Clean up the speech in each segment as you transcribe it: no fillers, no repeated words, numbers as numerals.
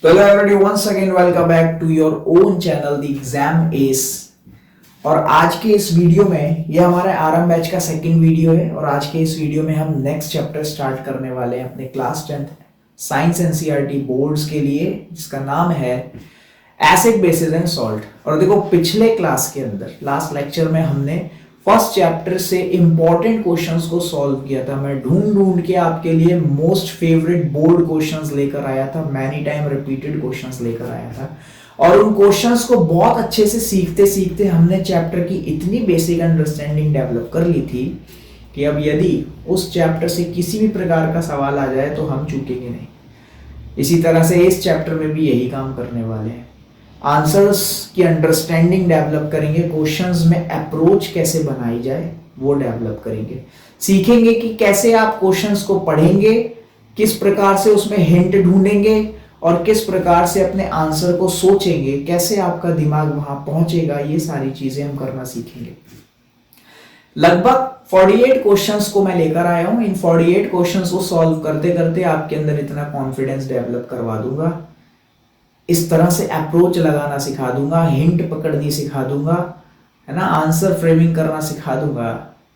तो hello everybody, once again welcome back to your own channel the exam S. और आज के इस वीडियो में ये हमारे आरएम बैच का सेकंड वीडियो है और आज के इस वीडियो में हम नेक्स्ट चैप्टर स्टार्ट करने वाले हैं अपने class 10th science NCERT boards के लिए, जिसका नाम है एसिड बेसिस एंड सॉल्ट। और देखो, पिछले क्लास के अंदर लास्ट लेक्चर में हमने फर्स्ट चैप्टर से इंपॉर्टेंट क्वेश्चंस को सॉल्व किया था। मैं ढूंढ के आपके लिए मोस्ट फेवरेट बोर्ड क्वेश्चंस लेकर आया था, मैनी टाइम रिपीटेड क्वेश्चंस लेकर आया था। और उन क्वेश्चंस को बहुत अच्छे से सीखते सीखते हमने चैप्टर की इतनी बेसिक अंडरस्टैंडिंग डेवलप कर ली थी कि अब यदि उस चैप्टर से किसी भी प्रकार का सवाल आ जाए तो हम चूकेंगे नहीं। इसी तरह से इस चैप्टर में भी यही काम करने वाले हैं। आंसर्स की अंडरस्टैंडिंग डेवलप करेंगे, क्वेश्चंस में अप्रोच कैसे बनाई जाए वो डेवलप करेंगे, सीखेंगे कि कैसे आप क्वेश्चंस को पढ़ेंगे, किस प्रकार से उसमें हिंट ढूंढेंगे और किस प्रकार से अपने आंसर को सोचेंगे, कैसे आपका दिमाग वहां पहुंचेगा। ये सारी चीजें हम करना सीखेंगे। लगभग 48 क्वेश्चंस को मैं लेकर आया हूं। इन 48 क्वेश्चंस को सॉल्व करते करते आपके अंदर इतना कॉन्फिडेंस डेवलप करवा दूंगा, इस तरह से अप्रोच लगाना सिखा दूंगा, हिंट पकड़नी सिखा दूंगा, है ना, आंसर फ्रेमिंग करना सिखा दूंगा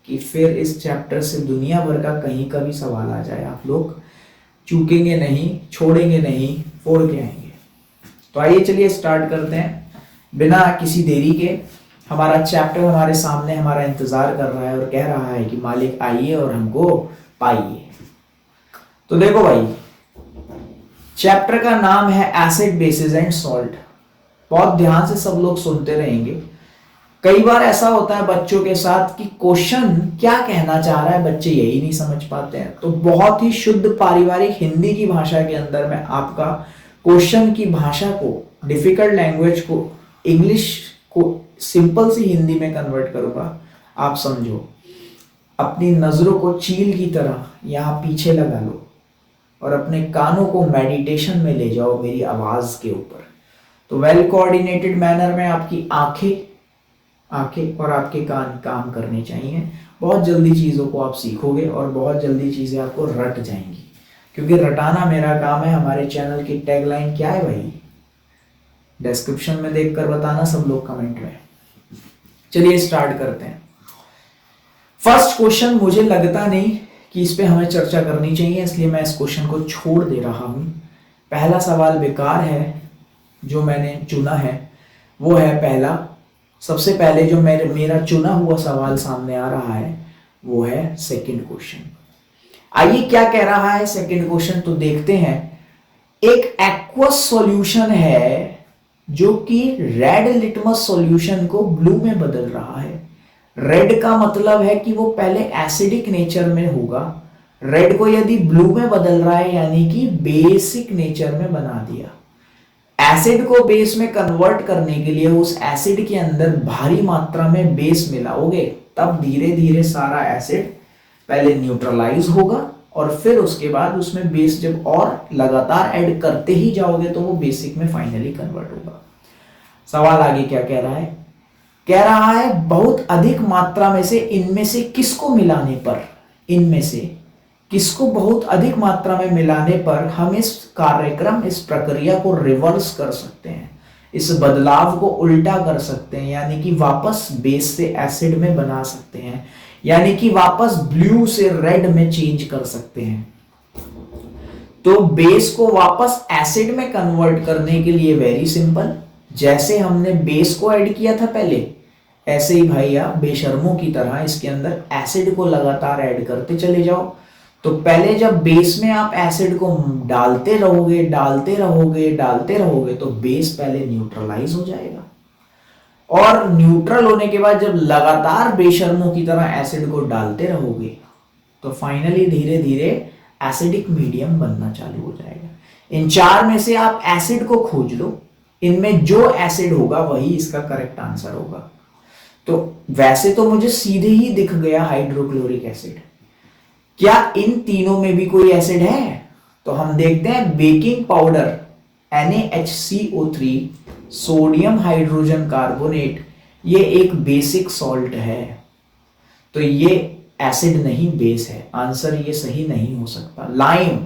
कि फिर इस चैप्टर से दुनिया भर का कहीं का भी सवाल आ जाए आप लोग चूकेंगे नहीं, छोड़ेंगे नहीं, फोड़ के आएंगे। तो आइए चलिए स्टार्ट करते हैं बिना किसी देरी के। हमारा चैप्टर हमारे सामने हमारा इंतजार कर रहा है और कह रहा है कि मालिक आइए और हमको पाइए। तो देखो भाई, चैप्टर का नाम है एसिड बेसिस एंड सॉल्ट। बहुत ध्यान से सब लोग सुनते रहेंगे। कई बार ऐसा होता है बच्चों के साथ कि क्वेश्चन क्या कहना चाह रहा है बच्चे यही नहीं समझ पाते हैं। तो बहुत ही शुद्ध पारिवारिक हिंदी की भाषा के अंदर मैं आपका क्वेश्चन की भाषा को, डिफिकल्ट लैंग्वेज को, इंग्लिश को सिंपल सी हिंदी में कन्वर्ट करूंगा। आप समझो, अपनी नजरों को चील की तरह यहां पीछे लगा लो और अपने कानों को मेडिटेशन में ले जाओ मेरी आवाज के ऊपर। तो वेल कोऑर्डिनेटेड मैनर में आपकी आंखें और आपके कान काम करने चाहिए। बहुत जल्दी चीज़ों को आप सीखोगे और बहुत जल्दी चीज़ें आपको रट जाएंगी, क्योंकि रटाना मेरा काम है। हमारे चैनल की टैगलाइन क्या है भाई? डिस्क्रिप्शन में देखकर बताना सब लोग कमेंट में। चलिए स्टार्ट करते हैं। फर्स्ट क्वेश्चन मुझे लगता नहीं कि इस पे हमें चर्चा करनी चाहिए, इसलिए मैं इस क्वेश्चन को छोड़ दे रहा हूं। पहला सवाल बेकार है जो मैंने चुना है, वो है पहला। सबसे पहले जो मेरा चुना हुआ सवाल सामने आ रहा है वो है सेकंड क्वेश्चन। आइए क्या कह रहा है सेकंड क्वेश्चन, तो देखते हैं। एक एक्वस सॉल्यूशन है जो कि रेड लिटमस सॉल्यूशन को ब्लू में बदल रहा है। रेड का मतलब है कि वो पहले एसिडिक नेचर में होगा। रेड को यदि ब्लू में बदल रहा है यानी कि बेसिक नेचर में बना दिया। एसिड को बेस में कन्वर्ट करने के लिए उस एसिड के अंदर भारी मात्रा में बेस मिलाओगे, तब धीरे धीरे सारा एसिड पहले न्यूट्रलाइज होगा और फिर उसके बाद उसमें बेस जब और लगातार ऐड करते ही जाओगे तो वो बेसिक में फाइनली कन्वर्ट होगा। सवाल आगे क्या कह रहा है? कह रहा है बहुत अधिक मात्रा में से इनमें से किसको मिलाने पर, इनमें से किसको बहुत अधिक मात्रा में मिलाने पर हम इस कार्यक्रम, इस प्रक्रिया को रिवर्स कर सकते हैं, इस बदलाव को उल्टा कर सकते हैं, यानी कि वापस बेस से एसिड में बना सकते हैं, यानी कि वापस ब्लू से रेड में चेंज कर सकते हैं। तो बेस को वापस एसिड में कन्वर्ट करने के लिए वेरी सिंपल, जैसे हमने बेस को ऐड किया था पहले, ऐसे ही भाई आप बेशर्मों की तरह इसके अंदर एसिड को लगातार ऐड करते चले जाओ। तो पहले जब बेस में आप एसिड को डालते रहोगे तो बेस पहले न्यूट्रलाइज हो जाएगा और न्यूट्रल होने के बाद जब लगातार बेशर्मों की तरह एसिड को डालते रहोगे तो फाइनली धीरे धीरे एसिडिक मीडियम बनना चालू हो जाएगा। इन चार में से आप एसिड को खोज लो, इनमें जो एसिड होगा वही इसका करेक्ट आंसर होगा। तो वैसे तो मुझे सीधे ही दिख गया हाइड्रोक्लोरिक एसिड। क्या इन तीनों में भी कोई एसिड है? तो हम देखते हैं baking powder NaHCO3 sodium hydrogen carbonate, ये एक बेसिक सॉल्ट है। तो ये एसिड नहीं बेस है, आंसर ये सही नहीं हो सकता। लाइम,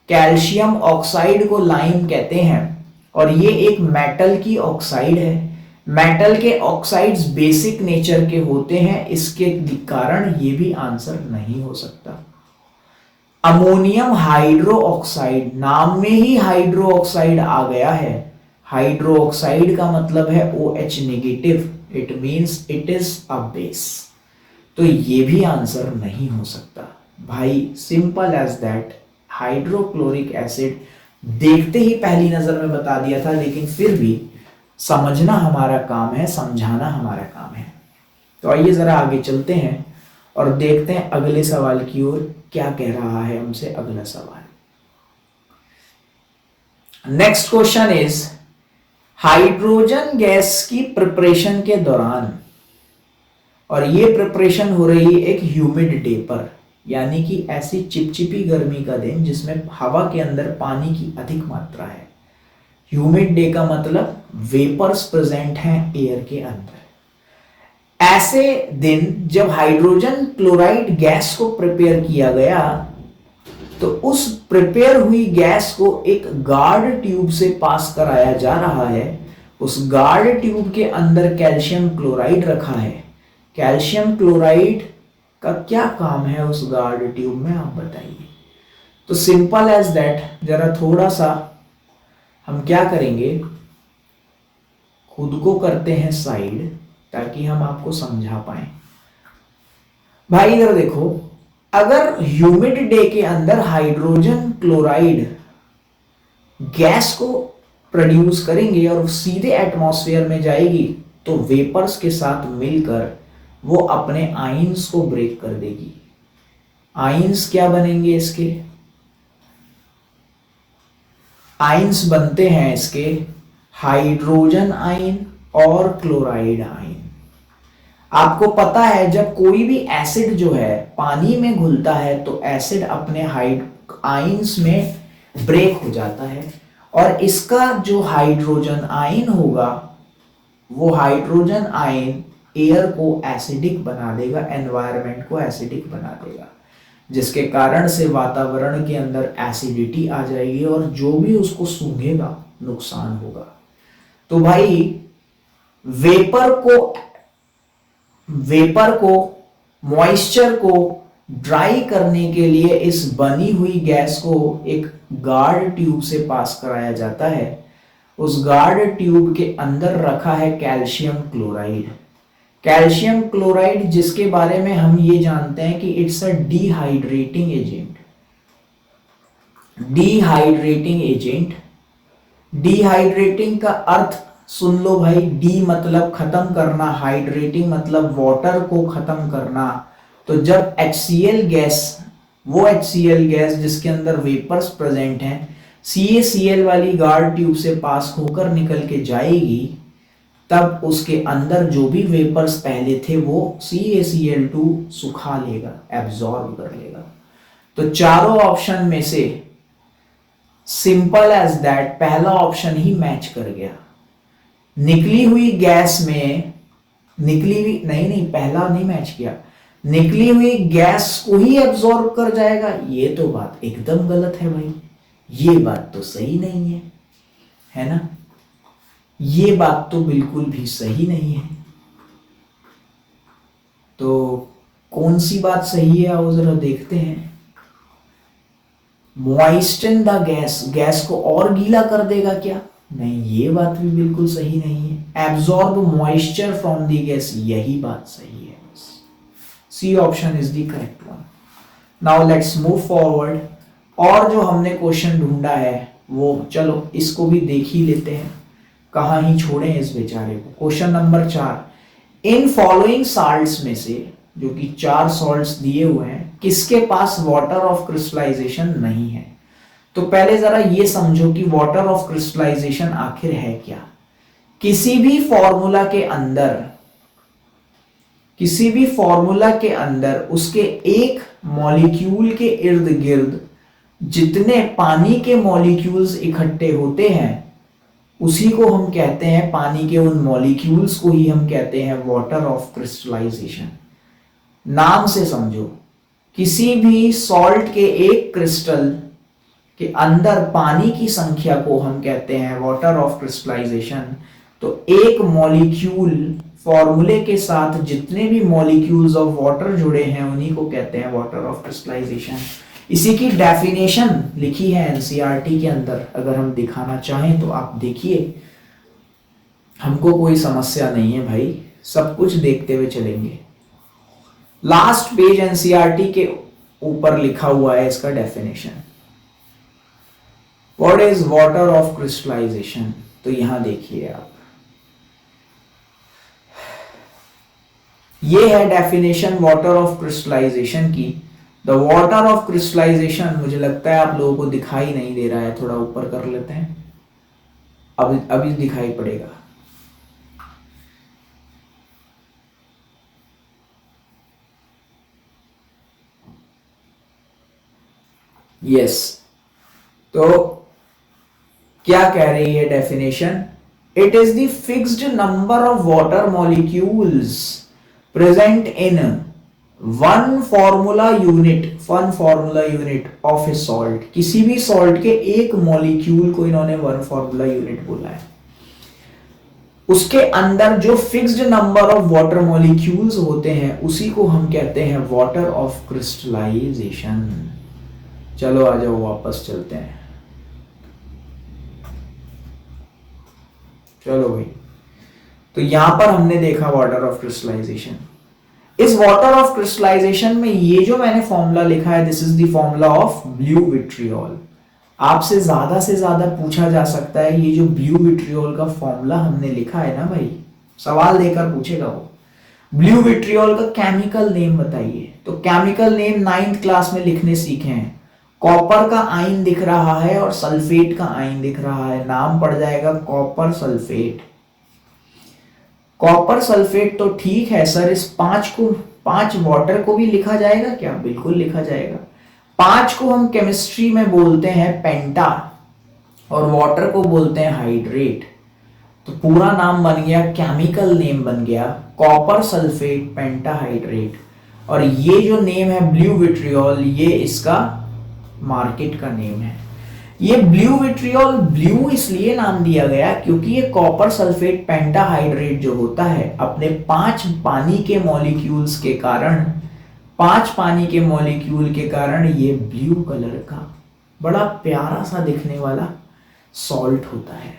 कैल्शियम ऑक्साइड को लाइम कहते हैं और ये एक मेटल की ऑक्साइड है। मेटल के ऑक्साइड्स बेसिक नेचर के होते हैं, इसके कारण ये भी आंसर नहीं हो सकता। अमोनियम हाइड्रो ऑक्साइड, नाम में ही हाइड्रो ऑक्साइड आ गया है। हाइड्रो ऑक्साइड का मतलब है OH negative, it means it is a base. तो ये भी आंसर नहीं हो सकता भाई, simple as that. Hydrochloric acid देखते ही पहली नजर में बता दिया था, लेकिन फिर भी समझना हमारा काम है, समझाना हमारा काम है। तो आइए जरा आगे चलते हैं और देखते हैं अगले सवाल की ओर क्या कह रहा है हमसे अगला सवाल। Next question is, hydrogen gas की प्रिपरेशन के दौरान, और ये प्रिपरेशन हो रही है एक ह्यूमिड डे पर, यानी कि ऐसी चिपचिपी गर्मी का दिन जिसमें हवा के अंदर पानी की अधिक मात्रा है। ह्यूमिड डे का मतलब वेपर्स प्रेजेंट हैं एयर के अंदर। ऐसे दिन जब हाइड्रोजन क्लोराइड गैस को प्रिपेयर किया गया, तो उस प्रिपेयर हुई गैस को एक गार्ड ट्यूब से पास कराया जा रहा है। उस गार्ड ट्यूब के अंदर कैल्शियम क्लोराइड रखा है। कैल्शियम क्लोराइड का क्या काम है उस गार्ड ट्यूब में, आप बताइए। तो सिंपल एज दैट, जरा थोड़ा सा हम क्या करेंगे, खुद को करते हैं साइड ताकि हम आपको समझा पाए। भाई इधर देखो, अगर ह्यूमिड डे के अंदर हाइड्रोजन क्लोराइड गैस को प्रोड्यूस करेंगे और सीधे एटमॉस्फेयर में जाएगी, तो वेपर्स के साथ मिलकर वो अपने आयंस को ब्रेक कर देगी। आयंस क्या बनेंगे इसके, आयंस बनते हैं इसके हाइड्रोजन आयन और क्लोराइड आयन। आपको पता है जब कोई भी एसिड जो है पानी में घुलता है तो एसिड अपने आयंस में ब्रेक हो जाता है, और इसका जो हाइड्रोजन आयन होगा वो हाइड्रोजन आयन एयर को एसिडिक बना देगा, एनवायरनमेंट को एसिडिक बना देगा, जिसके कारण से वातावरण के अंदर एसिडिटी आ जाएगी और जो भी उसको सूंघेगा नुकसान होगा। तो भाई वेपर को मॉइस्चर को ड्राई करने के लिए इस बनी हुई गैस को एक गार्ड ट्यूब से पास कराया जाता है। उस गार्ड ट्यूब के अंदर रखा है कैल्शियम क्लोराइड। कैल्शियम क्लोराइड जिसके बारे में हम ये जानते हैं कि it's a dehydrating agent. Dehydrating का अर्थ सुन लो भाई, डी मतलब खत्म करना, हाइड्रेटिंग मतलब वाटर को खत्म करना। तो जब HCl गैस, वो HCl गैस जिसके अंदर वेपर्स प्रेजेंट हैं, CaCl वाली गार्ड ट्यूब से पास होकर निकल के जाएगी, तब उसके अंदर जो भी वेपर्स पहले थे वो CaCl2 सुखा लेगा, एब्जॉर्ब कर लेगा। तो चारों ऑप्शन में से सिंपल एज दैट पहला ऑप्शन ही मैच कर गया। निकली हुई गैस में पहला नहीं मैच किया, निकली हुई गैस को ही एब्जॉर्ब कर जाएगा, ये तो बात एकदम गलत है भाई, ये बात तो सही नहीं है ना, ये बात तो बिल्कुल भी सही नहीं है। तो कौन सी बात सही है, आओ जरा देखते हैं। मॉइस्टन द गैस, गैस को और गीला कर देगा क्या, नहीं, ये बात भी बिल्कुल सही नहीं है। Absorb moisture from the gas, यही बात सही है। C option is the correct one. Now let's move forward, और जो हमने क्वेश्चन ढूंढा है वो चलो इसको भी देख ही लेते हैं, कहां ही छोड़े इस बेचारे को। Question number 4, in following salts में से, जो कि 4 सॉल्ट्स दिए हुए हैं, किसके पास वाटर ऑफ क्रिस्टलाइजेशन नहीं है। तो पहले जरा ये समझो कि वाटर ऑफ क्रिस्टलाइजेशन आखिर है क्या। किसी भी फॉर्मूला के अंदर उसके एक मॉलिक्यूल के इर्द गिर्द जितने पानी के मॉलिक्यूल्स इकट्ठे होते हैं उसी को हम कहते हैं, पानी के उन मॉलिक्यूल्स को ही हम कहते हैं वाटर ऑफ क्रिस्टलाइजेशन। नाम से समझो, किसी भी सॉल्ट के एक क्रिस्टल कि अंदर पानी की संख्या को हम कहते हैं वाटर ऑफ क्रिस्टलाइजेशन। तो एक मॉलिक्यूल फॉर्मूले के साथ जितने भी मॉलिक्यूल्स ऑफ वाटर जुड़े हैं उन्हीं को कहते हैं वाटर ऑफ क्रिस्टलाइजेशन। इसी की डेफिनेशन लिखी है एनसीईआरटी के अंदर, अगर हम दिखाना चाहें तो आप देखिए, हमको कोई समस्या नहीं है भाई, सब कुछ देखते हुए चलेंगे। लास्ट पेज एनसीईआरटी के ऊपर लिखा हुआ है इसका definition, what is water of crystallization. तो यहां देखिए आप, ये है डेफिनेशन वाटर ऑफ क्रिस्टलाइजेशन की। द वाटर ऑफ क्रिस्टलाइजेशन, मुझे लगता है आप लोगों को दिखाई नहीं दे रहा है, थोड़ा ऊपर कर लेते हैं, अभी दिखाई पड़ेगा। यस, तो क्या कह रही है definition, it is the fixed number of water molecules present in one formula unit of A salt. किसी भी सॉल्ट के एक मॉलिक्यूल को इन्होंने वन फॉर्मूला यूनिट बोला है, उसके अंदर जो fixed number of water molecules होते हैं उसी को हम कहते हैं वाटर ऑफ क्रिस्टलाइजेशन। चलो आ जाओ वापस चलते हैं। चलो भाई, तो यहां पर हमने देखा वाटर ऑफ क्रिस्टलाइजेशन। इस वाटर ऑफ क्रिस्टलाइजेशन में ये जो मैंने फॉर्मूला लिखा है, this is the formula of blue vitriol. आपसे ज्यादा पूछा जा सकता है, ये जो ब्लू विट्रियोल का फॉर्मूला हमने लिखा है ना भाई, सवाल देकर पूछेगा वो, ब्लू विट्रियोल का केमिकल नेम बताइए। तो केमिकल नेम 9th क्लास में लिखने सीखे हैं। कॉपर का आयन दिख रहा है और सल्फेट का आयन दिख रहा है, नाम पड़ जाएगा कॉपर सल्फेट। कॉपर सल्फेट तो ठीक है सर, इस 5 वाटर को भी लिखा जाएगा क्या? बिल्कुल लिखा जाएगा। 5 को हम केमिस्ट्री में बोलते हैं पेंटा और वाटर को बोलते हैं हाइड्रेट। तो पूरा नाम बन गया, केमिकल नेम बन गया कॉपर सल्फेट पेंटाहाइड्रेट। और ये जो नेम है ब्लू विट्रियोल, ये इसका मार्केट का नेम है। ये ब्लू विट्रियोल ब्लू इसलिए नाम दिया गया क्योंकि ये कॉपर सल्फेट पेंटाहाइड्रेट जो होता है अपने 5 पानी के मॉलिक्यूल्स के कारण, 5 पानी के मॉलिक्यूल के कारण ये ब्लू कलर का बड़ा प्यारा सा दिखने वाला सॉल्ट होता है,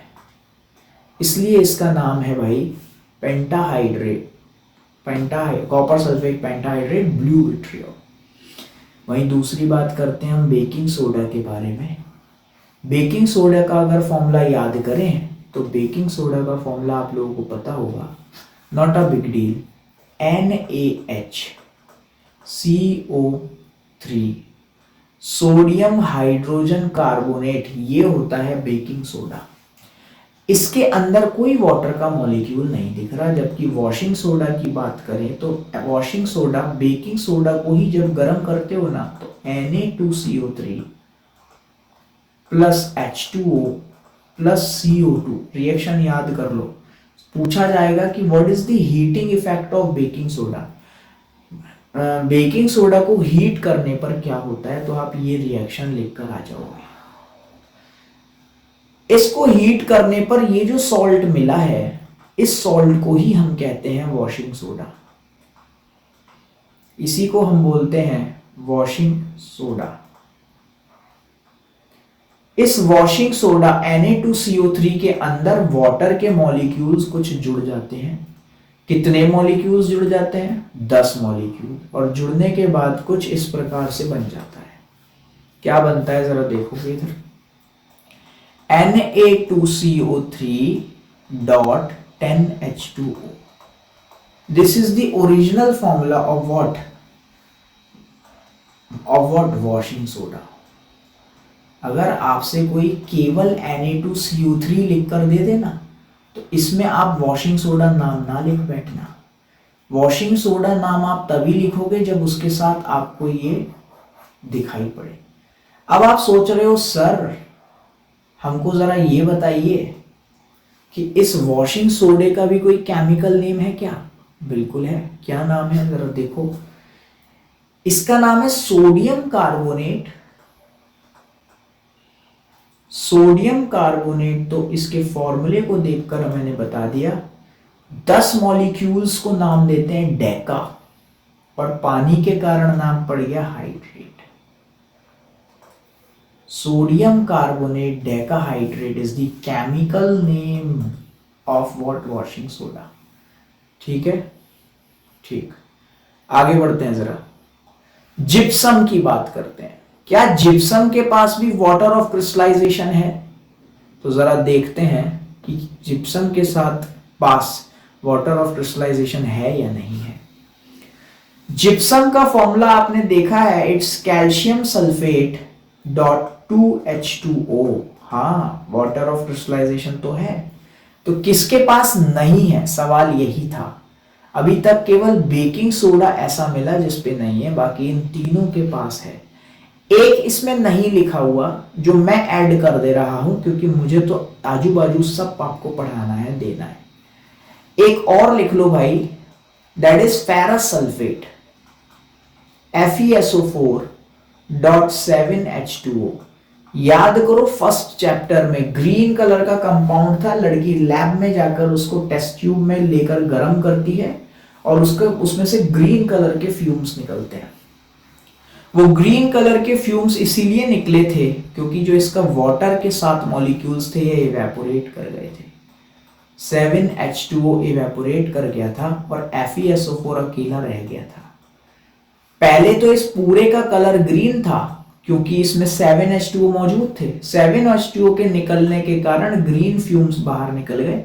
इसलिए इसका नाम है भाई pentahydrate, copper sulphate pentahydrate blue vitriol. वहीं दूसरी बात करते हैं हम बेकिंग सोडा के बारे में। बेकिंग सोडा का अगर फॉर्मूला याद करें तो बेकिंग सोडा का फॉर्मूला आप लोगों को पता होगा, not a big deal, NaHCO3 sodium hydrogen carbonate, ये होता है बेकिंग सोडा। इसके अंदर कोई वाटर का मॉलिक्यूल नहीं दिख रहा। जबकि वॉशिंग सोडा की बात करें तो वॉशिंग सोडा बेकिंग सोडा को ही जब गर्म करते हो ना तो Na2CO3 plus H2O plus CO2 reaction याद कर लो। पूछा जाएगा कि what is the heating effect of baking soda, baking soda को हीट करने पर क्या होता है, तो आप ये रिएक्शन लिखकर आ जाओगे। इसको हीट करने पर ये जो सॉल्ट मिला है, इस सॉल्ट को ही हम कहते हैं वॉशिंग सोडा, इसी को हम बोलते हैं वॉशिंग सोडा। इस वॉशिंग सोडा Na2CO3 के अंदर वाटर के मॉलिक्यूल्स कुछ जुड़ जाते हैं। कितने मॉलिक्यूल्स जुड़ जाते हैं? 10 मॉलिक्यूल। और जुड़ने के बाद कुछ इस प्रकार से बन जाता है। क्या बनता है जरा देखोगे इधर, Na2CO3.10H2O। This is the original formula of what, washing soda. अगर आपसे कोई केवल Na2CO3 लिख कर दे देना तो इसमें आप वॉशिंग सोडा नाम ना लिख बैठना। वॉशिंग सोडा नाम आप तभी लिखोगे जब उसके साथ आपको ये दिखाई पड़े। अब आप सोच रहे हो सर हमको जरा ये बताइए कि इस वॉशिंग सोडे का भी कोई केमिकल नेम है क्या? बिल्कुल है। क्या नाम है जरा देखो, इसका नाम है सोडियम कार्बोनेट सोडियम कार्बोनेट, तो इसके फॉर्मूले को देखकर मैंने बता दिया 10 मॉलिक्यूल्स को नाम देते हैं डेका, और पानी के कारण नाम पड़ गया hydrate. Sodium carbonate decahydrate is the chemical name of what? Washing soda. ठीक है, ठीक। आगे बढ़ते हैं, जरा जिप्सम की बात करते हैं। क्या जिप्सम के पास भी वाटर ऑफ क्रिस्टलाइजेशन है? तो जरा देखते हैं कि जिप्सम के साथ पास वाटर ऑफ क्रिस्टलाइजेशन है या नहीं है। जिप्सम का फॉर्मूला आपने देखा है, it's calcium sulphate dot 2H2O। हाँ, वाटर ऑफ क्रिस्टलाइजेशन तो है। तो किसके पास नहीं है, सवाल यही था। अभी तक केवल बेकिंग सोडा ऐसा मिला जिसपे नहीं है, बाकी इन तीनों के पास है। एक इसमें नहीं लिखा हुआ जो मैं ऐड कर दे रहा हूं, क्योंकि मुझे तो आजू बाजू सब आपको पढ़ाना है, देना है। एक और लिख लो भाई, that is ferrous sulphate, FeSO4 dot 7H2O। याद करो, फर्स्ट चैप्टर में ग्रीन कलर का कंपाउंड था, लड़की लैब में जाकर उसको टेस्ट ट्यूब में लेकर गर्म करती है और उसमें से ग्रीन कलर के फ्यूम्स निकलते हैं। वो ग्रीन कलर के फ्यूम्स इसीलिए निकले थे क्योंकि जो इसका वाटर के साथ मॉलिक्यूल्स थे ये इवेपोरेट कर गए थे। 7H2O इवेपोरेट कर गया था और FeSO4 अकेला रह गया था। पहले तो इस पूरे का कलर ग्रीन था क्योंकि इसमें 7H2O मौजूद थे। 7H2O के निकलने के कारण ग्रीन फ्यूम्स बाहर निकल गए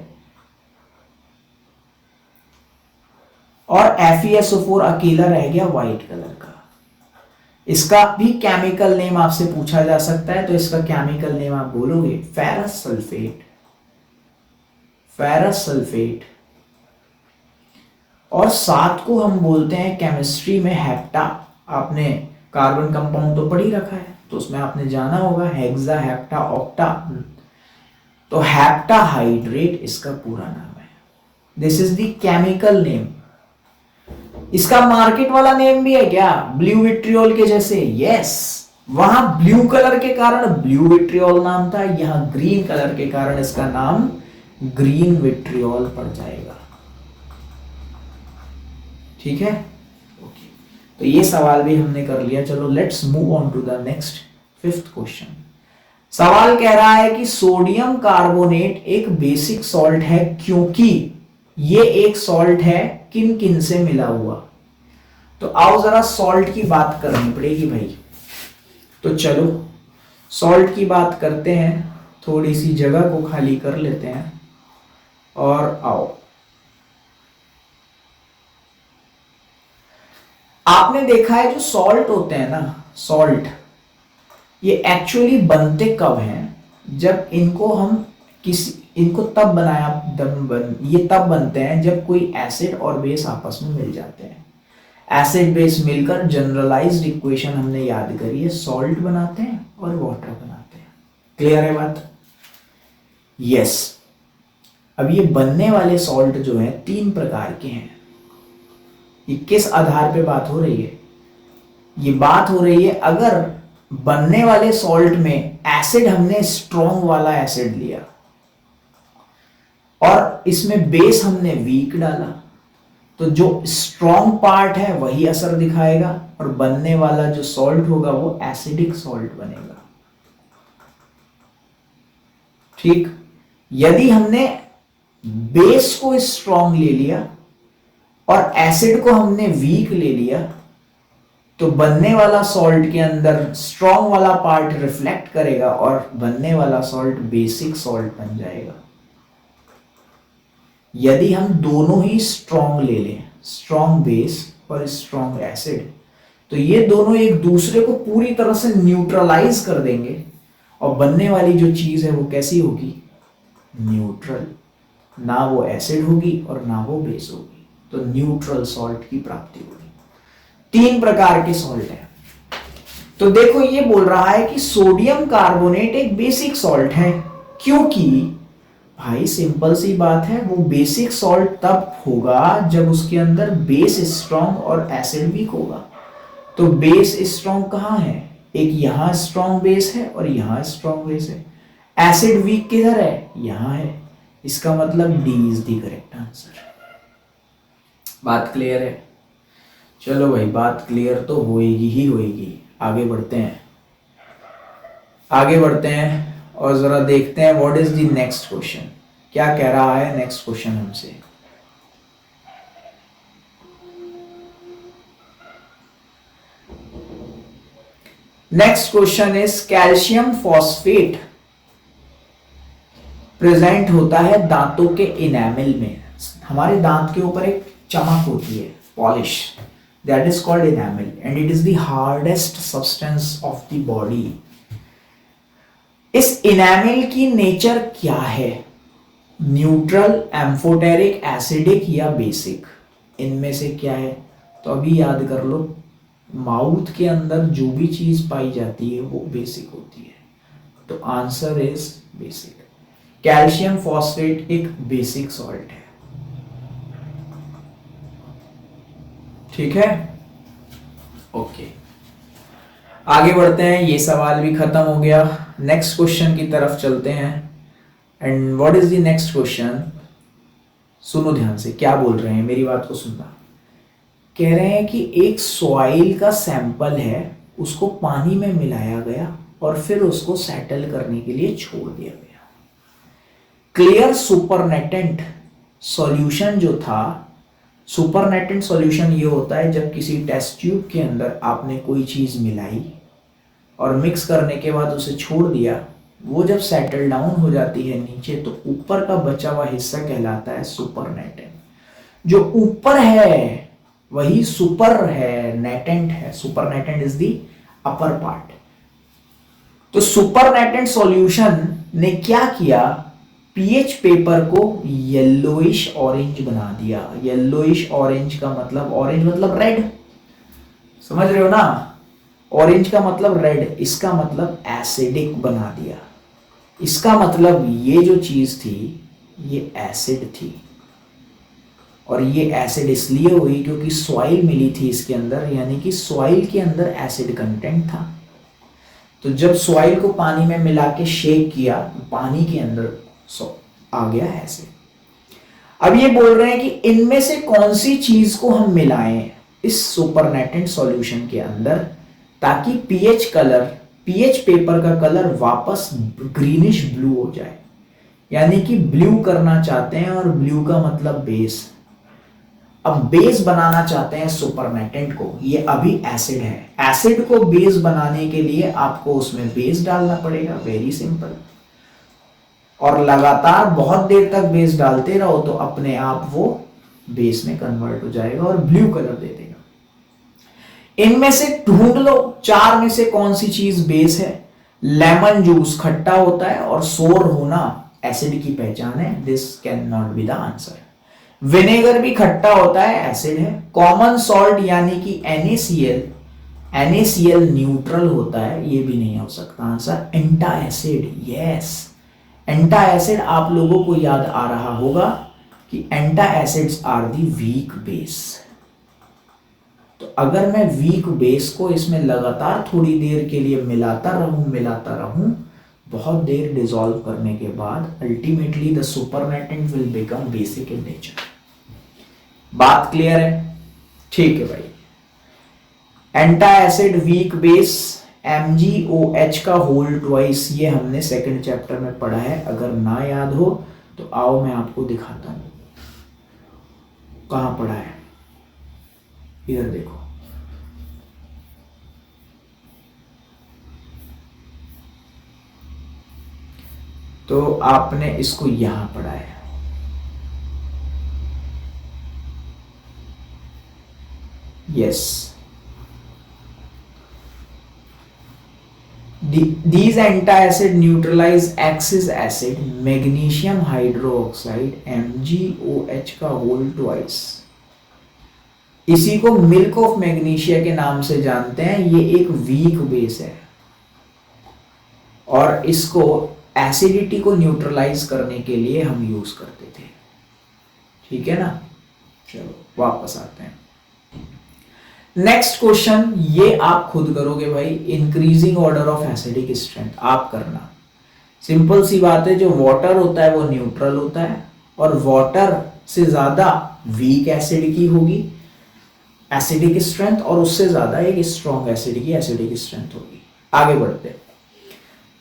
और FeSO4 अकेला रह गया व्हाइट कलर का। इसका भी केमिकल नेम आपसे पूछा जा सकता है, तो इसका केमिकल नेम आप बोलोगे फेरस सल्फेट। Ferrous sulphate. और साथ को हम बोलते हैं केमिस्ट्री में हेप्टा। आपने कार्बन कंपाउंड तो पढ़ ही रखा है, तो उसमें आपने जाना होगा हेक्सा, हेप्टा, ऑक्टा। तो हेप्टाहाइड्रेट इसका पूरा नाम है। This is the chemical name. इसका मार्केट वाला नेम भी है क्या? ब्लू विट्रियोल के जैसे? यस। वहां ब्लू कलर के कारण ब्लू विट्रियोल नाम था, यहां ग्रीन कलर के कारण इसका नाम ग्रीन विट्रियोल पड़ जाएगा। ठीक है, ओके। तो ये सवाल भी हमने कर लिया। चलो let's move on to the next 5th question. सवाल कह रहा है कि सोडियम कार्बोनेट एक बेसिक सॉल्ट है क्योंकि ये एक सॉल्ट है किन किन से मिला हुआ। तो आओ जरा सॉल्ट की बात करनी पड़ेगी भाई। तो चलो सॉल्ट की बात करते हैं, थोड़ी सी जगह को खाली कर लेते हैं और आओ। आपने देखा है जो सॉल्ट होते हैं ना, सॉल्ट, ये एक्चुअली बनते कब हैं? जब इनको हम इनको तब बनाया ये तब बनते हैं जब कोई एसिड और बेस आपस में मिल जाते हैं। एसिड बेस मिलकर जनरलाइज्ड इक्वेशन हमने याद करी है, सॉल्ट बनाते हैं और वाटर बनाते हैं। क्लियर है बात? यस। अब ये बनने वाले सॉल्ट जो है 3 प्रकार के हैं। ये किस आधार पे बात हो रही है? ये बात हो रही है अगर बनने वाले सॉल्ट में एसिड हमने स्ट्रॉन्ग वाला एसिड लिया और इसमें बेस हमने वीक डाला, तो जो स्ट्रॉन्ग पार्ट है वही असर दिखाएगा और बनने वाला जो सॉल्ट होगा वो एसिडिक सॉल्ट बनेगा। ठीक। यदि हमने बेस को स्ट्रॉन्ग ले लिया और एसिड को हमने वीक ले लिया तो बनने वाला सॉल्ट के अंदर स्ट्रॉन्ग वाला पार्ट रिफ्लेक्ट करेगा और बनने वाला सॉल्ट बेसिक सॉल्ट बन जाएगा। यदि हम दोनों ही स्ट्रॉन्ग ले लें, स्ट्रॉन्ग बेस और स्ट्रॉन्ग एसिड, तो ये दोनों एक दूसरे को पूरी तरह से न्यूट्रलाइज कर देंगे और बनने वाली जो चीज है वो कैसी होगी? न्यूट्रल। ना वो एसिड होगी और ना वो बेस होगी, तो न्यूट्रल सॉल्ट की प्राप्ति होगी। 3 प्रकार के सॉल्ट है। तो देखो ये बोल रहा है कि सोडियम कार्बोनेट एक बेसिक सॉल्ट है क्योंकि भाई सिंपल सी बात है, वो बेसिक सॉल्ट तब होगा जब उसके अंदर बेस स्ट्रॉन्ग और एसिड वीक होगा। तो बेस स्ट्रॉन्ग कहाँ है? एक यहां स्ट्रॉन्ग बेस है और यहां स्ट्रॉन्ग बेस है। एसिड वीक किधर है, यहां है, इसका मतलब D is the correct answer. बात क्लियर है? चलो भाई, बात क्लियर तो होएगी ही होएगी। आगे बढ़ते हैं, आगे बढ़ते हैं और जरा देखते हैं what is the next question. क्या कह रहा है नेक्स्ट क्वेश्चन हमसे। Next question is calcium phosphate present होता है दांतों के इनेमल में। हमारे दांत के ऊपर एक चमक होती है, polish, that is called enamel and it is the hardest substance of the body. इस इनेमल की नेचर क्या है, न्यूट्रल, एम्फोटेरिक, एसिडिक या बेसिक? इनमें से क्या है? तो अभी याद कर लो, माउथ के अंदर जो भी चीज पाई जाती है वो बेसिक होती है, तो answer is basic. Calcium phosphate एक बेसिक सॉल्ट है, ठीक है? ओके, आगे बढ़ते हैं, ये सवाल भी खत्म हो गया। नेक्स्ट क्वेश्चन की तरफ चलते हैं। And what is the next question? सुनो ध्यान से, क्या बोल रहे हैं, मेरी बात को सुनना। कह रहे हैं कि एक सॉइल का सैंपल है, उसको पानी में मिलाया गया और फिर उसको सेटल करने के लिए छोड़ दिया गया। क्लियर सुपरनेटेंट सॉल्यूशन जो था, सुपरनेटेंट सॉल्यूशन ये होता है जब किसी टेस्ट ट्यूब के अंदर आपने कोई चीज मिलाई और मिक्स करने के बाद उसे छोड़ दिया, वो जब सेटल डाउन हो जाती है नीचे, तो ऊपर का बचा हुआ हिस्सा कहलाता है सुपरनेटेंट। जो ऊपर है वही सुपर है, नेटेंट है। Supernatant is the upper part. तो सुपरनेटेंट सॉल्यूशन ने क्या किया, पीएच पेपर को येलोइश ऑरेंज बना दिया। येलोइश ऑरेंज का मतलब, ऑरेंज मतलब रेड, समझ रहे हो ना? ऑरेंज का मतलब रेड, इसका मतलब एसिडिक बना दिया। इसका मतलब ये जो चीज थी ये एसिड थी, और ये एसिड इसलिए हुई क्योंकि सॉइल मिली थी इसके अंदर, यानी कि सॉइल के अंदर एसिड कंटेंट था। तो जब सॉइल को पानी में मिला के शेक किया, पानी के अंदर आ गया एसिड। अब ये बोल रहे हैं कि इनमें से कौन सी चीज को हम मिलाएं इस सुपरनेटेंट सॉल्यूशन के अंदर, ताकि पीएच कलर, पीएच पेपर का कलर वापस ग्रीनिश ब्लू हो जाए। यानी कि ब्लू करना चाहते हैं, और ब्लू का मतलब बेस। अब बेस बनाना चाहते हैं सुपरनेटेंट को, ये अभी एसिड है। एसिड को बेस बनाने के लिए आपको उसमें बेस डालना पड़ेगा, वेरी सिंपल। और लगातार बहुत देर तक बेस डालते रहो तो अपने आप वो बेस में कन्वर्ट हो जाएगा और ब्लू कलर दे देगा। इनमें से ढूंढ लो, चार में से कौन सी चीज बेस है। लेमन जूस खट्टा होता है और सोर होना एसिड की पहचान है, this can not be the answer. Vinegar भी खट्टा होता है, एसिड है। कॉमन सॉल्ट यानी कि NaCl, NaCl न्यूट्रल होता है, ये भी नहीं हो सकता answer. Antacid, yes, antacid आप लोगों को याद आ रहा होगा कि antacids are the weak base. तो अगर मैं वीक बेस को इसमें लगातार थोड़ी देर के लिए मिलाता रहूं, बहुत देर डिसॉल्व करने के बाद ultimately the supernatant will become basic in nature. बात क्लियर है? ठीक है भाई। एंटा एसिड वीक बेस, MgOH का होल ट्वाइस, ये हमने सेकंड चैप्टर में पढ़ा है। अगर ना याद हो तो आओ मैं आपको दिखाता हूं कहां पढ़ा है। इधर देखो, तो आपने इसको यहां पढ़ा है। Yes, these antacid neutralize Axis acid, magnesium hydroxide, MgOH का होल ट्वाइस। इसी को मिल्क ऑफ मैग्नीशिया के नाम से जानते हैं। ये एक वीक बेस है और इसको एसिडिटी को न्यूट्रलाइज करने के लिए हम यूज करते थे, ठीक है ना? चलो वापस आते हैं। नेक्स्ट क्वेश्चन, ये आप खुद करोगे भाई। Increasing order of acidic strength आप करना। सिंपल सी बात है, जो वाटर होता है वो न्यूट्रल होता है और वाटर से ज्यादा वीक एसिड की होगी एसिडिक स्ट्रेंथ और उससे ज्यादा एक स्ट्रॉन्ग एसिड की एसिडिक स्ट्रेंथ होगी। आगे बढ़ते हैं।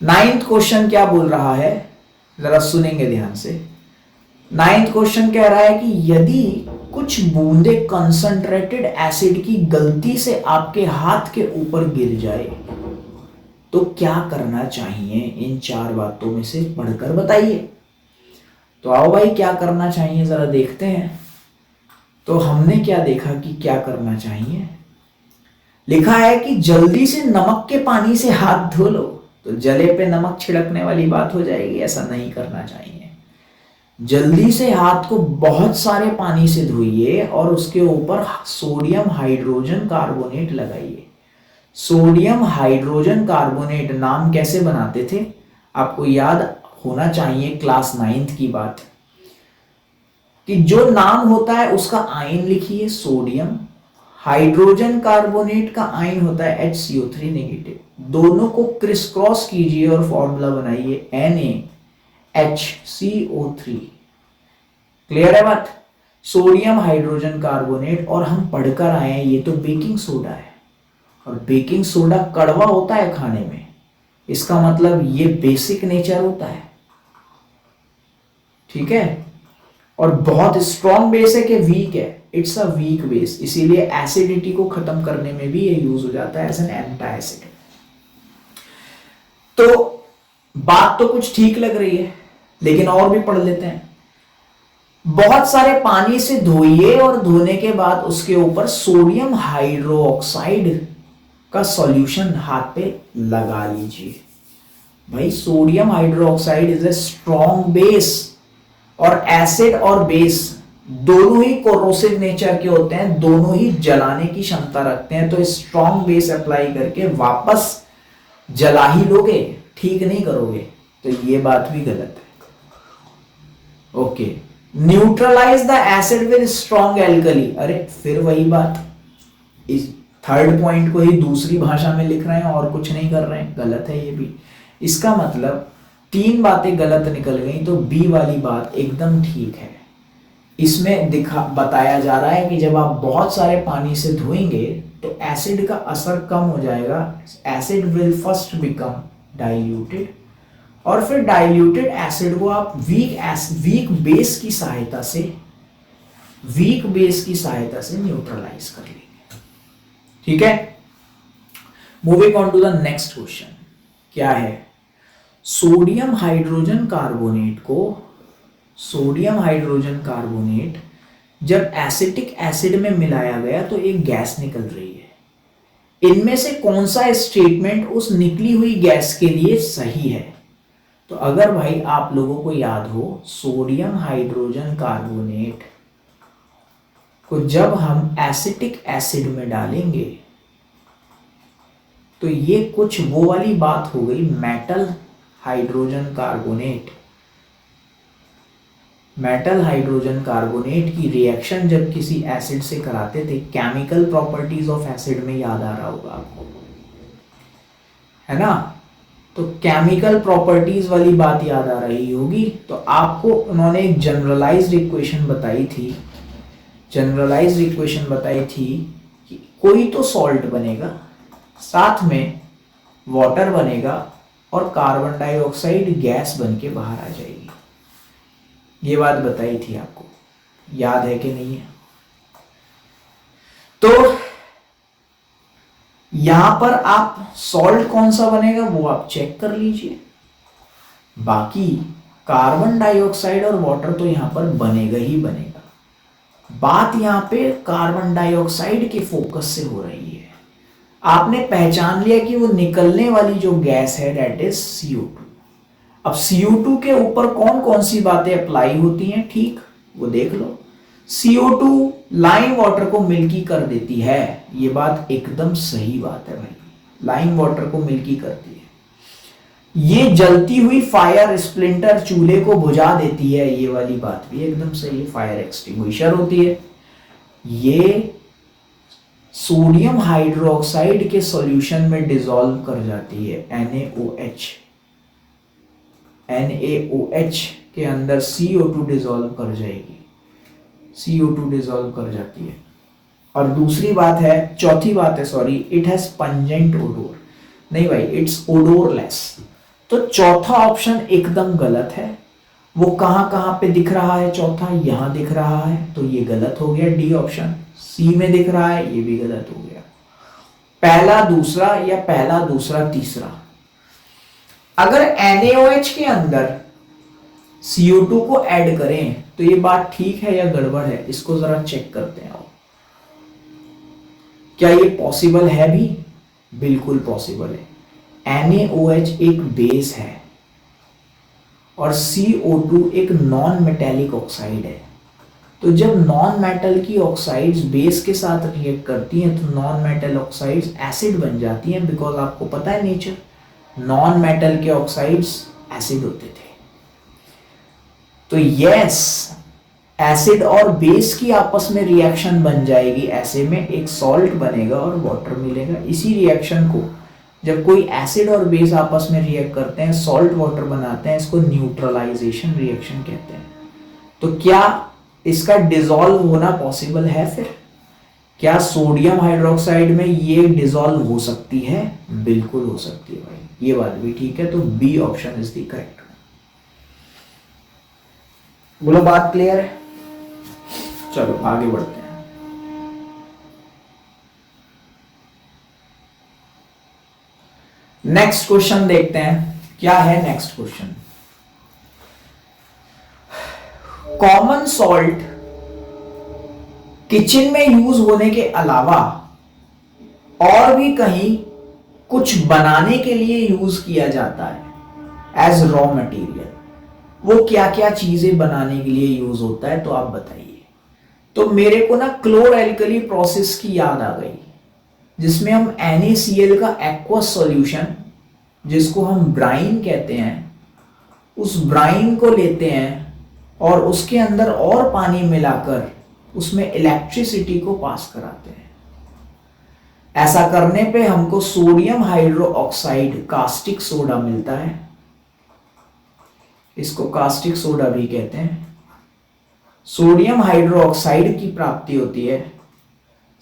9th क्वेश्चन क्या बोल रहा है, जरा सुनेंगे ध्यान से। 9th क्वेश्चन कह रहा है कि यदि कुछ बूंदे कंसंट्रेटेड एसिड की गलती से आपके हाथ के ऊपर गिर जाए तो क्या करना चाहिए, इन 4 बातों में से पढ़कर बताइए। तो आओ भाई, क्या करना चाहिए जरा देखते हैं। तो हमने क्या देखा कि क्या करना चाहिए, लिखा है कि जल्दी से नमक के पानी से हाथ धो लो। तो जले पे नमक छिड़कने वाली बात हो जाएगी, ऐसा नहीं करना चाहिए। जल्दी से हाथ को बहुत सारे पानी से धोइए और उसके ऊपर सोडियम हाइड्रोजन कार्बोनेट लगाइए। सोडियम हाइड्रोजन कार्बोनेट नाम कैसे बनाते थे, आपको याद होना चाहिए क्लास 9th की बात, कि जो नाम होता है उसका आयन लिखिए सोडियम, हाइड्रोजन कार्बोनेट का आयन होता है HCO3 नेगेटिव। दोनों को क्रिस क्रॉस कीजिए और फॉर्मूला बनाइए NaHCO3। क्लियर है बात। सोडियम हाइड्रोजन कार्बोनेट, और हम पढ़कर आए हैं ये तो बेकिंग सोडा है और बेकिंग सोडा कड़वा होता है खाने में, इसका मतलब ये बेसिक नेचर होता है, ठीक है। और बहुत स्ट्रॉन्ग बेस है कि वीक है, इट्स अ वीक बेस, इसीलिए एसिडिटी को खत्म करने में भी ये यूज हो जाता है एज एन एंटी एसिड। तो बात तो कुछ ठीक लग रही है, लेकिन और भी पढ़ लेते हैं। बहुत सारे पानी से धोइए और धोने के बाद उसके ऊपर सोडियम हाइड्रोक्साइड का सॉल्यूशन हाथ पे लगा लीजिए। भाई sodium hydroxide is a strong base, और एसिड और बेस दोनों ही कोरोसिव नेचर के होते हैं, दोनों ही जलाने की क्षमता रखते हैं। तो स्ट्रॉन्ग बेस अप्लाई करके वापस जला ही लोगे, ठीक नहीं करोगे, तो ये बात भी गलत है। Okay, neutralize the acid with strong alkali. अरे फिर वही बात, इस 3rd पॉइंट को ही दूसरी भाषा में लिख रहे हैं और कुछ नहीं कर रहे हैं, गलत है ये भी। इसका मतलब 3 बातें गलत निकल गई, तो बी वाली बात एकदम ठीक है। इसमें बताया जा रहा है कि जब आप बहुत सारे पानी से धोएंगे तो एसिड का असर कम हो जाएगा, acid will first become diluted, और फिर डाइल्यूटेड एसिड को आप वीक बेस की सहायता से न्यूट्रलाइज कर लेंगे, ठीक है। Moving on to the next question, क्या है, सोडियम हाइड्रोजन कार्बोनेट जब एसिटिक एसिड में मिलाया गया तो एक गैस निकल रही है। इनमें से कौन सा स्टेटमेंट उस निकली हुई गैस के लिए सही है। तो अगर भाई आप लोगों को याद हो, सोडियम हाइड्रोजन कार्बोनेट को जब हम एसिटिक एसिड में डालेंगे तो ये कुछ वो वाली बात हो गई, मेटल हाइड्रोजन कार्बोनेट की रिएक्शन जब किसी एसिड से कराते थे, केमिकल प्रॉपर्टीज ऑफ एसिड में याद आ रहा होगा आपको, है ना। तो केमिकल प्रॉपर्टीज वाली बात याद आ रही होगी। तो आपको उन्होंने एक जनरलाइज्ड इक्वेशन बताई थी कि कोई तो सॉल्ट बनेगा, साथ में वाटर बनेगा और कार्बन डाइऑक्साइड गैस बन के बाहर आ जाएगी। ये बात बताई थी आपको, याद है कि नहीं है। तो यहां पर आप सॉल्ट कौन सा बनेगा वो आप चेक कर लीजिए, बाकी कार्बन डाइऑक्साइड और वाटर तो यहां पर बनेगा ही बनेगा। बात यहां पे कार्बन डाइऑक्साइड के फोकस से हो रही है। आपने पहचान लिया कि वो निकलने वाली जो गैस है दैट इज CO2। अब CO2 के ऊपर कौन कौन सी बातें अप्लाई होती हैं, ठीक वो देख लो। CO2 लाइम वाटर को मिल्की कर देती है, ये बात एकदम सही बात है भाई, लाइम वाटर को मिल्की करती है। ये जलती हुई फायर स्प्लिंटर चूल्हे को बुझा देती है, ये वाली बात भी एकदम सही है, फायर एक्सटिंग्विशर होती है। ये सोडियम हाइड्रोक्साइड के सॉल्यूशन में डिसॉल्व कर जाती है, NaOH। NaOH के अंदर CO2 डिसॉल्व कर जाएगी, CO2 डिसॉल्व कर जाती है। और दूसरी बात है, चौथी बात है, sorry, it has pungent odour. नहीं भाई, इट्स ओडोरलेस। तो चौथा ऑप्शन एकदम गलत है। वो कहां कहां पे दिख रहा है? चौथा यहां दिख रहा है, तो ये गलत हो गया। D option. सी में दिख रहा है, ये भी गलत हो गया। पहला दूसरा या पहला दूसरा तीसरा। अगर NaOH के अंदर CO2 को ऐड करें तो ये बात ठीक है या गड़बड़ है, इसको जरा चेक करते हैं। क्या ये पॉसिबल है? भी बिल्कुल पॉसिबल है। NaOH एक बेस है और CO2 एक नॉन मेटेलिक ऑक्साइड है। तो जब नॉन मेटल की ऑक्साइड्स बेस के साथ रिएक्ट करती हैं तो नॉन मेटल ऑक्साइड्स एसिड बन जाती हैं, बिकॉज आपको पता है नेचर, नॉन मेटल के ऑक्साइड्स एसिड होते थे। तो यस, एसिड और बेस की आपस में रिएक्शन बन जाएगी, ऐसे में एक सॉल्ट बनेगा और वाटर मिलेगा। इसी रिएक्शन को जब कोई एसिड और बेस आपस में रिएक्ट करते हैं, सॉल्ट वाटर बनाते हैं, इसको न्यूट्रलाइजेशन रिएक्शन कहते हैं। तो क्या इसका डिसॉल्व होना पॉसिबल है? फिर क्या सोडियम हाइड्रोक्साइड में ये डिसॉल्व हो सकती है? बिल्कुल हो सकती है भाई, ये बात भी ठीक है। तो B option is the correct. बोलो, बात क्लियर है? चलो आगे बढ़ते हैं। नेक्स्ट क्वेश्चन देखते हैं, क्या है next question. Common salt kitchen में यूज होने के अलावा और भी कहीं कुछ बनाने के लिए यूज किया जाता है एज रॉ मटेरियल। वो क्या क्या चीजें बनाने के लिए यूज होता है, तो आप बताइए। तो मेरे को ना क्लोर एल्कली प्रोसेस की याद आ गई, जिसमें हम NaCl का एक्वस सॉल्यूशन, जिसको हम ब्राइन कहते हैं, उस ब्राइन को लेते हैं और उसके अंदर और पानी मिलाकर उसमें इलेक्ट्रिसिटी को पास कराते हैं। ऐसा करने पे हमको sodium hydro oxide, caustic soda मिलता है। इसको कास्टिक सोडा भी कहते हैं। सोडियम हाइड्रो ऑक्साइड की प्राप्ति होती है,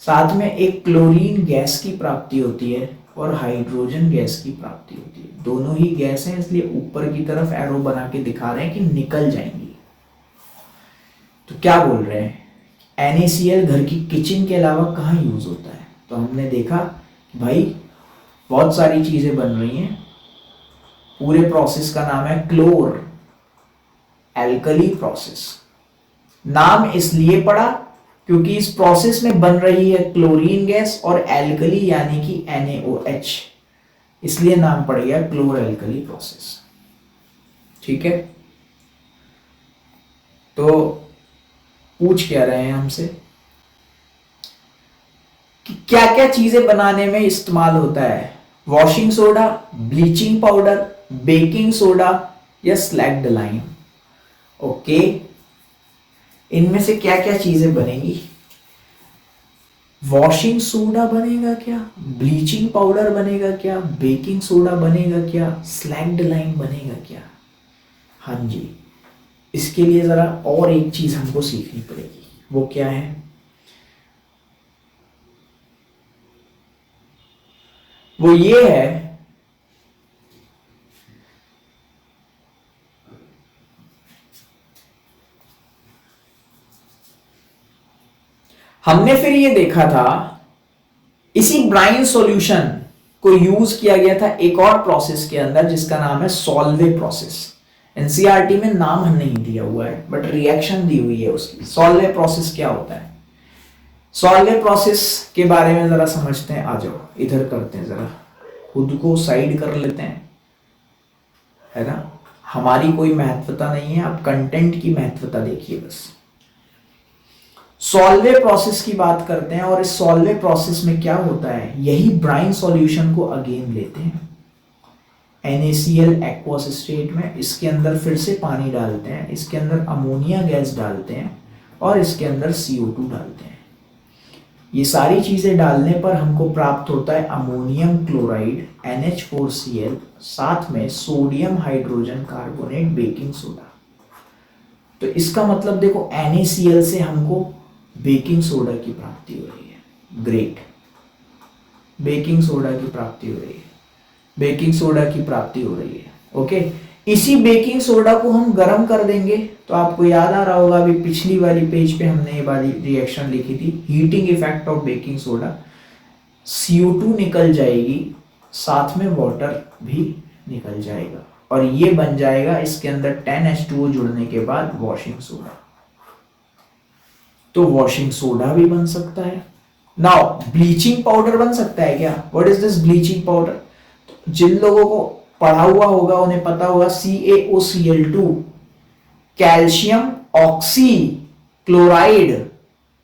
साथ में एक क्लोरीन गैस की प्राप्ति होती है और हाइड्रोजन गैस की प्राप्ति होती है। दोनों ही गैस हैं, इसलिए ऊपर की तरफ एरो बना के दिखा रहे हैं कि निकल जाएंगी। तो क्या बोल रहे हैं, NaCl घर की किचन के अलावा कहाँ यूज होता है? तो हमने देखा भाई बहुत सारी चीजें बन रही हैं। पूरे प्रोसेस का नाम है क्लोर एल्कली प्रोसेस। नाम इसलिए पड़ा क्योंकि इस प्रोसेस में बन रही है क्लोरीन गैस और एल्कली यानी कि NaOH, इसलिए नाम पड़ गया क्लोर एल्कली प्रोसेस। ठीक है, तो पूछ क्या रहे हैं हमसे कि क्या क्या चीजें बनाने में इस्तेमाल होता है? Washing soda, bleaching powder, baking soda या स्लैग्ड लाइम। ओके, इनमें से क्या क्या चीजें बनेगी? वॉशिंग सोडा बनेगा क्या? ब्लीचिंग पाउडर बनेगा क्या? बेकिंग सोडा बनेगा क्या? स्लैग्ड लाइम बनेगा क्या? हाँ जी, इसके लिए जरा और एक चीज हमको सीखनी पड़ेगी। वो क्या है? वो ये है हमने फिर ये देखा था, इसी ब्राइन सॉल्यूशन को यूज किया गया था एक और प्रोसेस के अंदर जिसका नाम है सॉल्वे प्रोसेस। एनसीईआरटी में नाम नहीं दिया हुआ है बट रिएक्शन दी हुई है उसकी। सॉल्वे प्रोसेस क्या होता है? सॉल्वे प्रोसेस के बारे में जरा समझते हैं। आ जाओ इधर करते हैं, जरा खुद को साइड कर लेते हैं, है ना। हमारी कोई महत्वता नहीं है, आप कंटेंट की महत्वता देखिए बस। सॉल्वे प्रोसेस की बात करते हैं और इस सॉल्वे प्रोसेस में क्या होता है, यही ब्राइन सॉल्यूशन को अगेन लेते हैं NaCl एक्वस स्टेट में, इसके अंदर फिर से पानी डालते हैं, इसके अंदर अमोनिया गैस डालते हैं और इसके अंदर CO2 डालते हैं। ये सारी चीजें डालने पर हमको प्राप्त होता है अमोनियम क्लोराइड NH4Cl, साथ में sodium hydrogen carbonate baking soda. तो इसका मतलब देखो NaCl से हमको बेकिंग सोडा की प्राप्ति हो रही है। ग्रेट, बेकिंग सोडा की प्राप्ति हो रही है, बेकिंग सोडा की प्राप्ति हो रही है। ओके, इसी बेकिंग सोडा को हम गर्म कर देंगे तो आपको याद आ रहा होगा, अभी पिछली वाली पेज पे हमने ये वाली रिएक्शन लिखी थी, heating effect of baking soda. CO2 निकल जाएगी, साथ में वाटर भी निकल जाएगा और ये बन जाएगा इसके अंदर 10H2O जुड़ने के बाद वॉशिंग सोडा। तो वॉशिंग सोडा भी बन सकता है। नाउ ब्लीचिंग पाउडर बन सकता है क्या? What is this bleaching powder? जिन लोगों को पढ़ा हुआ होगा उन्हें पता होगा CaOCl2, कैल्शियम ऑक्सी क्लोराइड,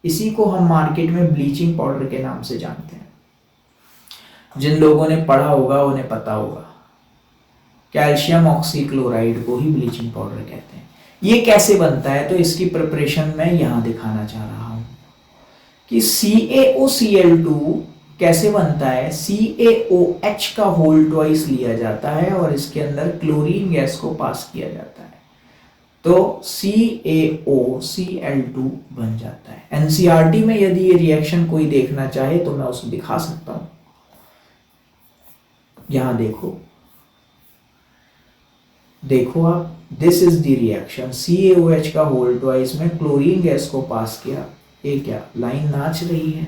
इसी को हम मार्केट में ब्लीचिंग पाउडर के नाम से जानते हैं। जिन लोगों ने पढ़ा होगा उन्हें पता होगा, कैल्शियम ऑक्सी क्लोराइड को ही ब्लीचिंग पाउडर कहते हैं। ये कैसे बनता है? तो इसकी प्रिपरेशन मैं यहां दिखाना चाह रहा हूं कि CaOCl2 कैसे बनता है। CaOH का होल ट्वाइस लिया जाता है और इसके अंदर क्लोरीन गैस को पास किया जाता है, तो CaOCl2 बन जाता है। NCERT में यदि ये रिएक्शन कोई देखना चाहे तो मैं उसे दिखा सकता हूं। यहां देखो, देखो आप, this is the reaction. CaOH का होल ट्वाइस में क्लोरीन गैस को पास किया, ये क्या लाइन नाच रही है,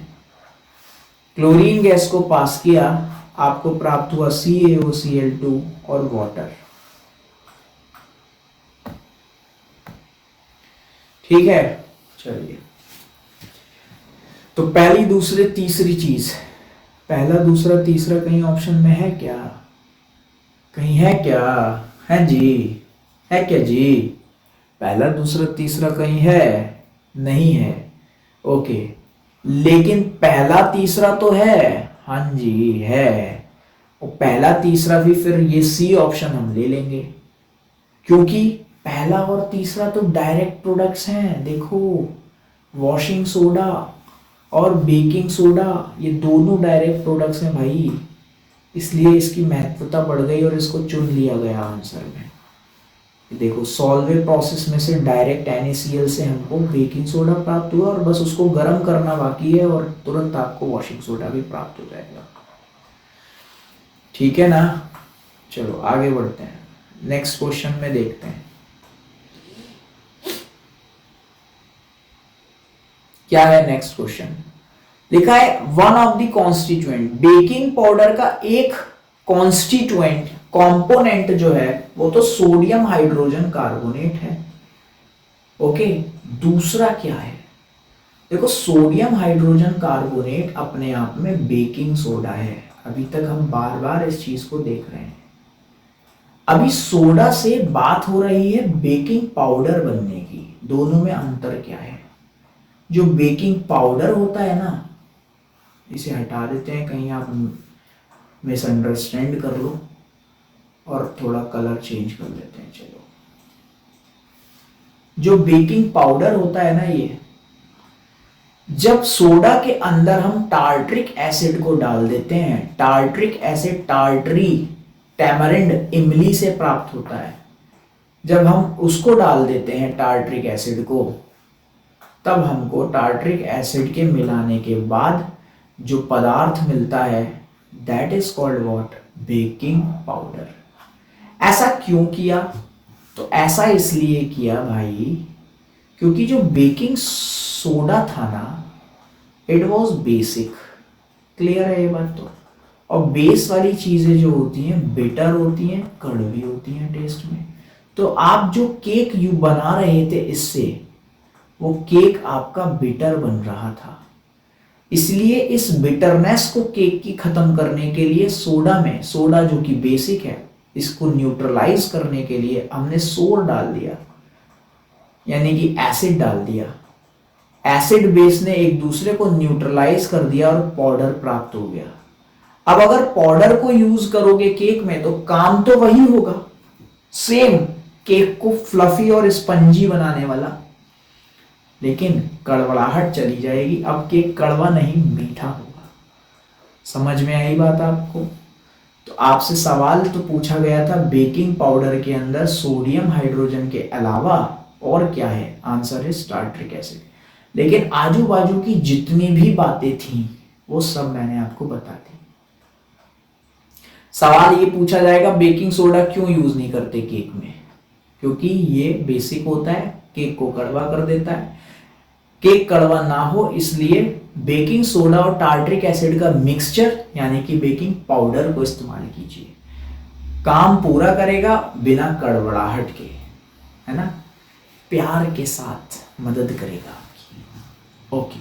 क्लोरीन गैस को पास किया, आपको प्राप्त हुआ CaOCl2 और वाटर। ठीक है, चलिए, तो पहली, दूसरी, तीसरी चीज, पहला, दूसरा, तीसरा कहीं ऑप्शन में है क्या? कहीं है क्या? है जी, है क्या जी? पहला, दूसरा, तीसरा कहीं है? नहीं है। ओके, लेकिन पहला तीसरा तो है। हाँ जी है, और पहला तीसरा भी फिर ये C ऑप्शन हम ले लेंगे, क्योंकि पहला और तीसरा तो डायरेक्ट प्रोडक्ट्स हैं। देखो, वॉशिंग सोडा और बेकिंग सोडा ये दोनों डायरेक्ट प्रोडक्ट्स हैं भाई, इसलिए इसकी महत्वता बढ़ गई और इसको चुन लिया गया आंसर में। देखो, सॉल्वे प्रोसेस में से डायरेक्ट NaCl से हमको बेकिंग सोडा प्राप्त हुआ और बस उसको गर्म करना बाकी है और तुरंत आपको वॉशिंग सोडा भी प्राप्त हो जाएगा। ठीक है ना? चलो आगे बढ़ते हैं, नेक्स्ट क्वेश्चन में देखते हैं क्या है। नेक्स्ट क्वेश्चन लिखा है, one of the constituent, baking powder का एक कॉन्स्टिट्यूएंट, कंपोनेंट जो है वो तो सोडियम हाइड्रोजन कार्बोनेट है। ओके, दूसरा क्या है? देखो, सोडियम हाइड्रोजन कार्बोनेट अपने आप में बेकिंग सोडा है। अभी तक हम बार बार इस चीज को देख रहे हैं। अभी सोडा से बात हो रही है बेकिंग पाउडर बनने की, दोनों में अंतर क्या है? जो बेकिंग पाउडर होता है ना, इसे हटा देते हैं, कहीं आप मिसअंडरस्टैंड कर लो और थोड़ा कलर चेंज कर लेते हैं। चलो, जो बेकिंग पाउडर होता है ना, ये जब सोडा के अंदर हम टार्ट्रिक एसिड को डाल देते हैं, टार्ट्रिक एसिड टार्टरी, टैमरिंड, इमली से प्राप्त होता है, जब हम उसको डाल देते हैं टार्ट्रिक एसिड को, तब हमको टार्ट्रिक एसिड के मिलाने के बाद जो पदार्थ मिलता है, that is called what? Baking powder. ऐसा क्यों किया? तो ऐसा इसलिए किया भाई, क्योंकि जो बेकिंग सोडा था ना, इट वॉज बेसिक। क्लियर है ये बात? तो और बेस वाली चीजें जो होती हैं बिटर होती हैं, कड़वी होती हैं टेस्ट में। तो आप जो केक यू बना रहे थे इससे, वो केक आपका बिटर बन रहा था। इसलिए इस बिटरनेस को केक की खत्म करने के लिए सोडा में, सोडा जो कि बेसिक है, इसको न्यूट्रलाइज करने के लिए हमने सोर डाल दिया, यानी कि एसिड डाल दिया। एसिड बेस ने एक दूसरे को न्यूट्रलाइज कर दिया और पाउडर प्राप्त हो गया। अब अगर पाउडर को यूज करोगे केक में तो काम तो वही होगा, सेम केक को फ्लफी और स्पंजी बनाने वाला, लेकिन कड़वड़ाहट चली जाएगी। अब केक कड़वा नहीं मीठा होगा। समझ में आई बात आपको? तो आपसे सवाल तो पूछा गया था बेकिंग पाउडर के अंदर सोडियम हाइड्रोजन के अलावा और क्या है? आंसर है टार्ट्रिक एसिड। लेकिन आजू बाजू की जितनी भी बातें थी वो सब मैंने आपको बता दी। सवाल ये पूछा जाएगा बेकिंग सोडा क्यों यूज नहीं करते केक में? क्योंकि ये बेसिक होता है, केक को कड़वा कर देता है। केक कड़वा ना हो इसलिए बेकिंग सोडा और टार्ट्रिक एसिड का मिक्सचर यानी कि बेकिंग पाउडर को इस्तेमाल कीजिए। काम पूरा करेगा बिना कड़वड़ाहट के, है ना, प्यार के साथ मदद करेगा आपकी। ओके,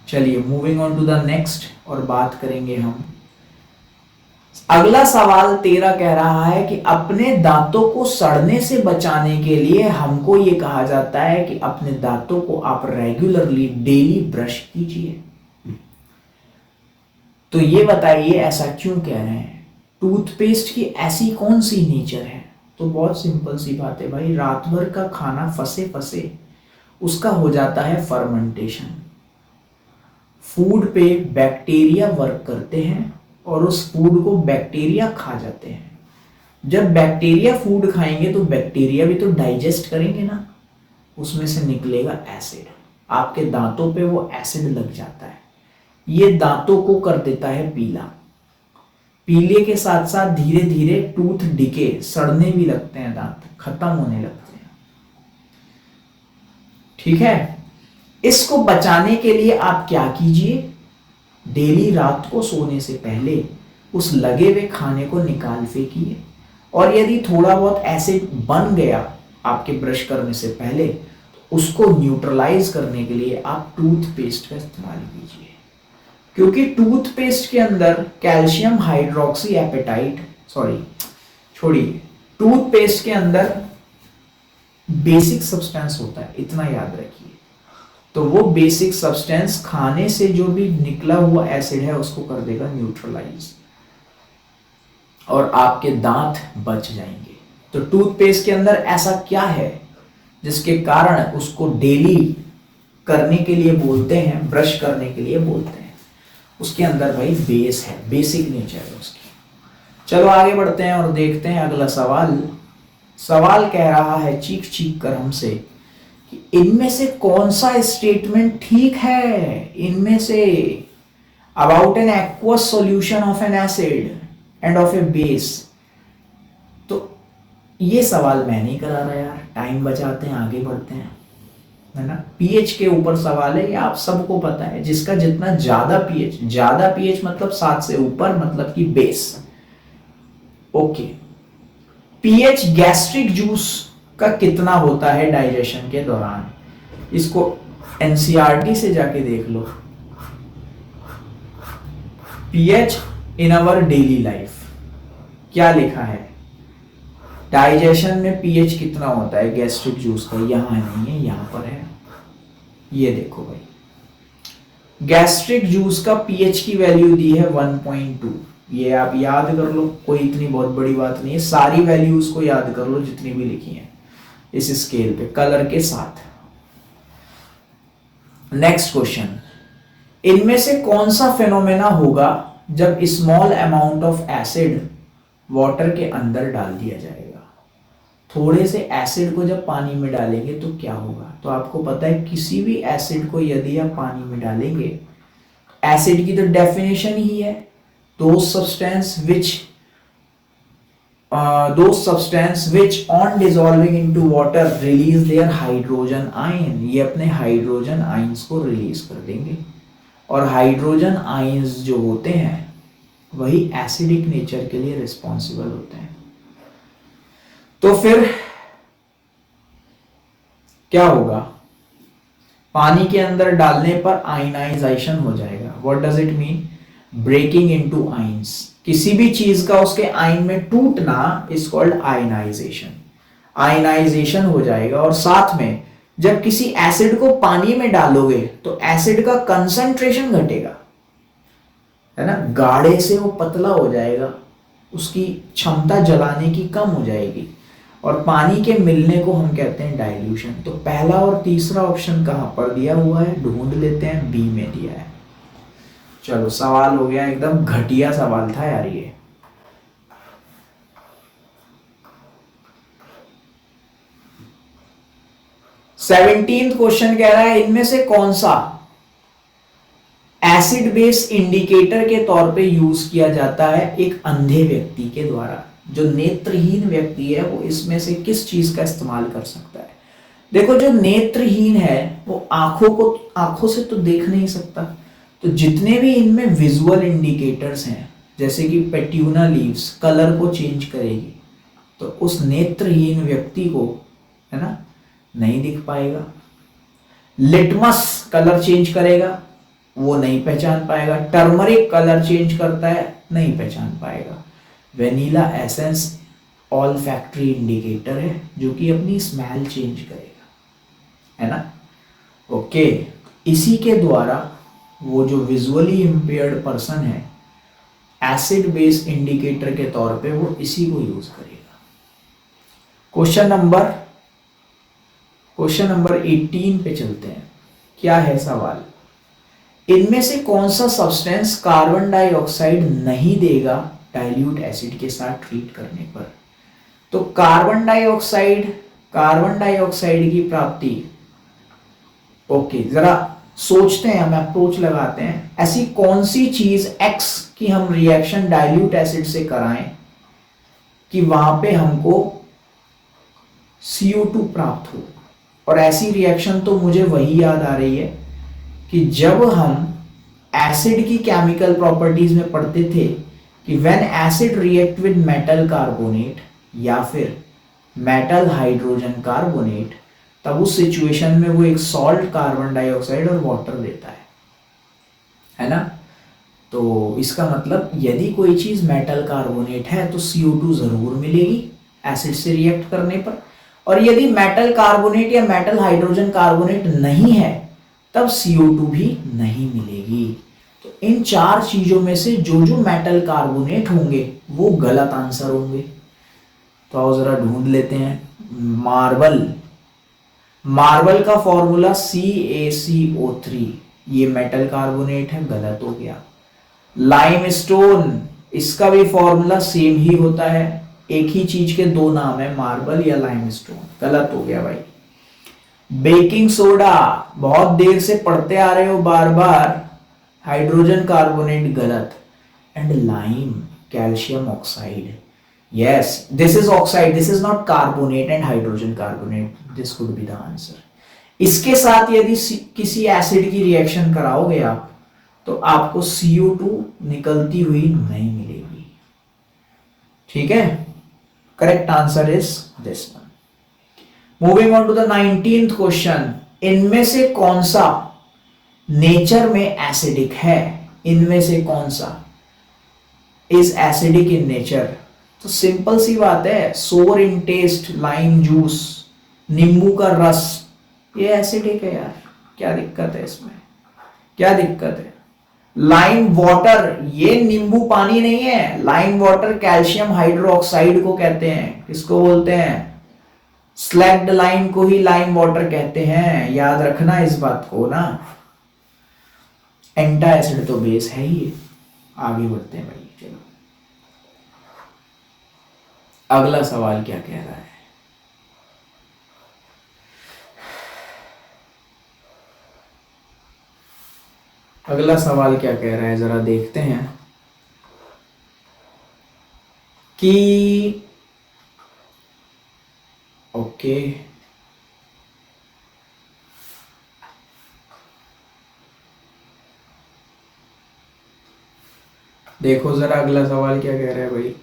चलिए moving on to the next और बात करेंगे हम। अगला सवाल 13 कह रहा है कि अपने दांतों को सड़ने से बचाने के लिए हमको ये कहा जाता है कि अपने दांतों को आप रेगुलरली डेली ब्रश कीजिए। तो ये बताइए ऐसा क्यों कह रहे हैं? टूथपेस्ट की ऐसी कौन सी नेचर है? तो बहुत सिंपल सी बात है भाई, रात भर का खाना फंसे फंसे उसका हो जाता है फर्मेंटेशन। फूड पे बैक्टीरिया वर्क करते हैं और उस फूड को बैक्टीरिया खा जाते हैं। जब बैक्टीरिया फूड खाएंगे तो बैक्टीरिया भी तो डाइजेस्ट करेंगे ना, उसमें से निकलेगा एसिड। आपके दांतों पे वो एसिड लग जाता है, ये दांतों को कर देता है पीला। पीले के साथ साथ धीरे धीरे टूथ डिके, सड़ने भी लगते हैं, दांत खत्म होने लगते हैं। ठीक है, इसको बचाने के लिए आप क्या कीजिए? डेली रात को सोने से पहले उस लगे हुए खाने को निकाल फेंकिए, और यदि थोड़ा बहुत एसिड बन गया आपके ब्रश करने से पहले तो उसको न्यूट्रलाइज करने के लिए आप टूथपेस्ट का इस्तेमाल कीजिए। क्योंकि टूथपेस्ट के अंदर कैल्शियम हाइड्रोक्सी एपेटाइट छोड़िए, टूथपेस्ट के अंदर बेसिक सब्सटेंस होता है, इतना याद रखिए। तो वो बेसिक सब्सटेंस खाने से जो भी निकला हुआ एसिड है उसको कर देगा न्यूट्रलाइज, और आपके दांत बच जाएंगे। तो टूथपेस्ट के अंदर ऐसा क्या है जिसके कारण उसको डेली करने के लिए बोलते हैं, ब्रश करने के लिए बोलते हैं? उसके अंदर भाई बेस है, बेसिक नेचर है उसकी। चलो आगे बढ़ते हैं और देखते हैं अगला सवाल। सवाल कह रहा है चीख चीख कर हमसे कि इनमें से कौन सा स्टेटमेंट ठीक है? इनमें say about an aqueous solution of N acid end of A base. तो ये सवाल मैं नहीं करा रहा यार, टाइम बचाते हैं, आगे बढ़ते हैं, है ना। पीएच के ऊपर सवाल है, ये आप सबको पता है। जिसका जितना ज्यादा पीएच मतलब 7 से ऊपर मतलब कि base. Okay, pH gastric juice का कितना होता है डाइजेशन के दौरान? इसको एनसीईआरटी से जाके देख लो। PH in our daily life क्या लिखा है? डाइजेशन में पीएच कितना होता है गैस्ट्रिक जूस का? यहां नहीं है, यहां पर है। ये देखो भाई, गैस्ट्रिक जूस का पीएच की वैल्यू दी है 1.2। ये आप याद कर लो, कोई इतनी बहुत बड़ी बात नहीं है। सारी वैल्यूज को याद कर लो जितनी भी लिखी हैं इस स्केल पे कलर के साथ। नेक्स्ट क्वेश्चन, इनमें से कौन सा फेनोमेना होगा जब small amount of acid water के अंदर डाल दिया जाएगा? थोड़े से एसिड को जब पानी में डालेंगे तो क्या होगा? तो आपको पता है किसी भी एसिड को यदि आप पानी में डालेंगे, एसिड की तो डेफिनेशन ही है those substance which on dissolving into water release their hydrogen ion। ये अपने हाइड्रोजन आयंस को रिलीज कर देंगे, और हाइड्रोजन आयंस जो होते हैं वही एसिडिक नेचर के लिए रिस्पॉन्सिबल होते हैं। तो फिर क्या होगा? पानी के अंदर डालने पर आयनाइजेशन हो जाएगा। What does it mean? Breaking into ions. किसी भी चीज का उसके आयन में टूटना इज कॉल्ड आयनाइजेशन। आयनाइजेशन हो जाएगा, और साथ में जब किसी एसिड को पानी में डालोगे तो एसिड का कंसंट्रेशन घटेगा, है ना। गाढ़े से वो पतला हो जाएगा, उसकी क्षमता जलाने की कम हो जाएगी, और पानी के मिलने को हम कहते हैं डाइल्यूशन। तो पहला और तीसरा ऑप्शन कहाँ पर दिया हुआ है, ढूंढ लेते हैं, बी में दिया है। चलो सवाल हो गया, एकदम घटिया सवाल था यार ये। सेवनटीन्थ क्वेश्चन कह रहा है इनमें से कौन सा एसिड बेस इंडिकेटर के तौर पे यूज किया जाता है एक अंधे व्यक्ति के द्वारा। जो नेत्रहीन व्यक्ति है वो इसमें से किस चीज का इस्तेमाल कर सकता है। देखो जो नेत्रहीन है वो आंखों से तो देख नहीं सकता, तो जितने भी इनमें विजुअल इंडिकेटर्स हैं जैसे कि पेट्यूना लीव्स कलर को चेंज करेगी, तो उस नेत्रहीन व्यक्ति को, है ना, नहीं दिख पाएगा। लिटमस कलर चेंज करेगा, वो नहीं पहचान पाएगा। टर्मरिक कलर चेंज करता है, नहीं पहचान पाएगा। Vanilla essence all factory indicator है जो कि अपनी स्मेल चेंज करेगा, है ना। ओके, इसी के द्वारा वो जो विजुअली इंपेयर्ड पर्सन है एसिड बेस इंडिकेटर के तौर पे वो इसी को यूज करेगा। क्वेश्चन नंबर 18 पे चलते हैं। क्या है सवाल, इनमें से कौन सा सब्सटेंस कार्बन डाइऑक्साइड नहीं देगा डाइल्यूट एसिड के साथ ट्रीट करने पर। तो कार्बन डाइऑक्साइड की प्राप्ति, ओके जरा सोचते हैं, हम अप्रोच लगाते हैं। ऐसी कौन सी चीज X की हम रिएक्शन डाइल्यूट एसिड से कराएं कि वहां पे हमको CO2 प्राप्त हो। और ऐसी रिएक्शन तो मुझे वही याद आ रही है कि जब हम एसिड की केमिकल प्रॉपर्टीज में पढ़ते थे कि when acid react with metal carbonate या फिर मेटल हाइड्रोजन कार्बोनेट, तब उस सिचुएशन में वो एक सॉल्ट कार्बन डाइऑक्साइड और वाटर देता है ना। तो इसका मतलब यदि कोई चीज मेटल कार्बोनेट है तो CO2 जरूर मिलेगी एसिड से रिएक्ट करने पर, और यदि मेटल कार्बोनेट या मेटल हाइड्रोजन कार्बोनेट नहीं है तब CO2 भी नहीं मिलेगी। तो इन चार चीजों में से जो जो मेटल कार्बोनेट होंगे वो गलत आंसर होंगे। तो आओ जरा ढूंढ लेते हैं। मार्बल का फॉर्मूला CaCO3, ये मेटल कार्बोनेट है, गलत हो गया। लाइमस्टोन, इसका भी फॉर्मूला सेम ही होता है, एक ही चीज के दो नाम है, मार्बल या लाइमस्टोन, गलत हो गया भाई। बेकिंग सोडा, बहुत देर से पढ़ते आ रहे हो बार बार, हाइड्रोजन कार्बोनेट, गलत। And lime, calcium oxide, yes, this is oxide, this is not carbonate and hydrogen carbonate, this could be the answer। इसके साथ यदि किसी एसिड की रिएक्शन कराओगे आप तो आपको CO2 निकलती हुई नहीं मिलेगी, ठीक है। Correct answer is this one. Moving on to the 19th question, इनमें से कौन सा नेचर में एसिडिक है, इनमें से कौन सा इज एसिडिक इन नेचर। तो सिंपल सी बात है, सोर इन टेस्ट लाइम जूस, नींबू का रस, ये एसिडिक है यार, क्या दिक्कत है इसमें, क्या दिक्कत है। लाइम वाटर, ये नींबू पानी नहीं है, लाइम वाटर कैल्शियम हाइड्रोक्साइड को कहते हैं, किसको बोलते हैं, स्लैग्ड लाइम को ही लाइम वाटर कहते हैं, याद रखना इस बात को ना। एंटा एसिड तो बेस है ही। आगे बढ़ते हैं भाई, चलो अगला सवाल क्या कह रहा है। अगला सवाल क्या कह रहा है जरा देखते हैं कि ओके, देखो जरा अगला सवाल क्या कह रहा है भाई।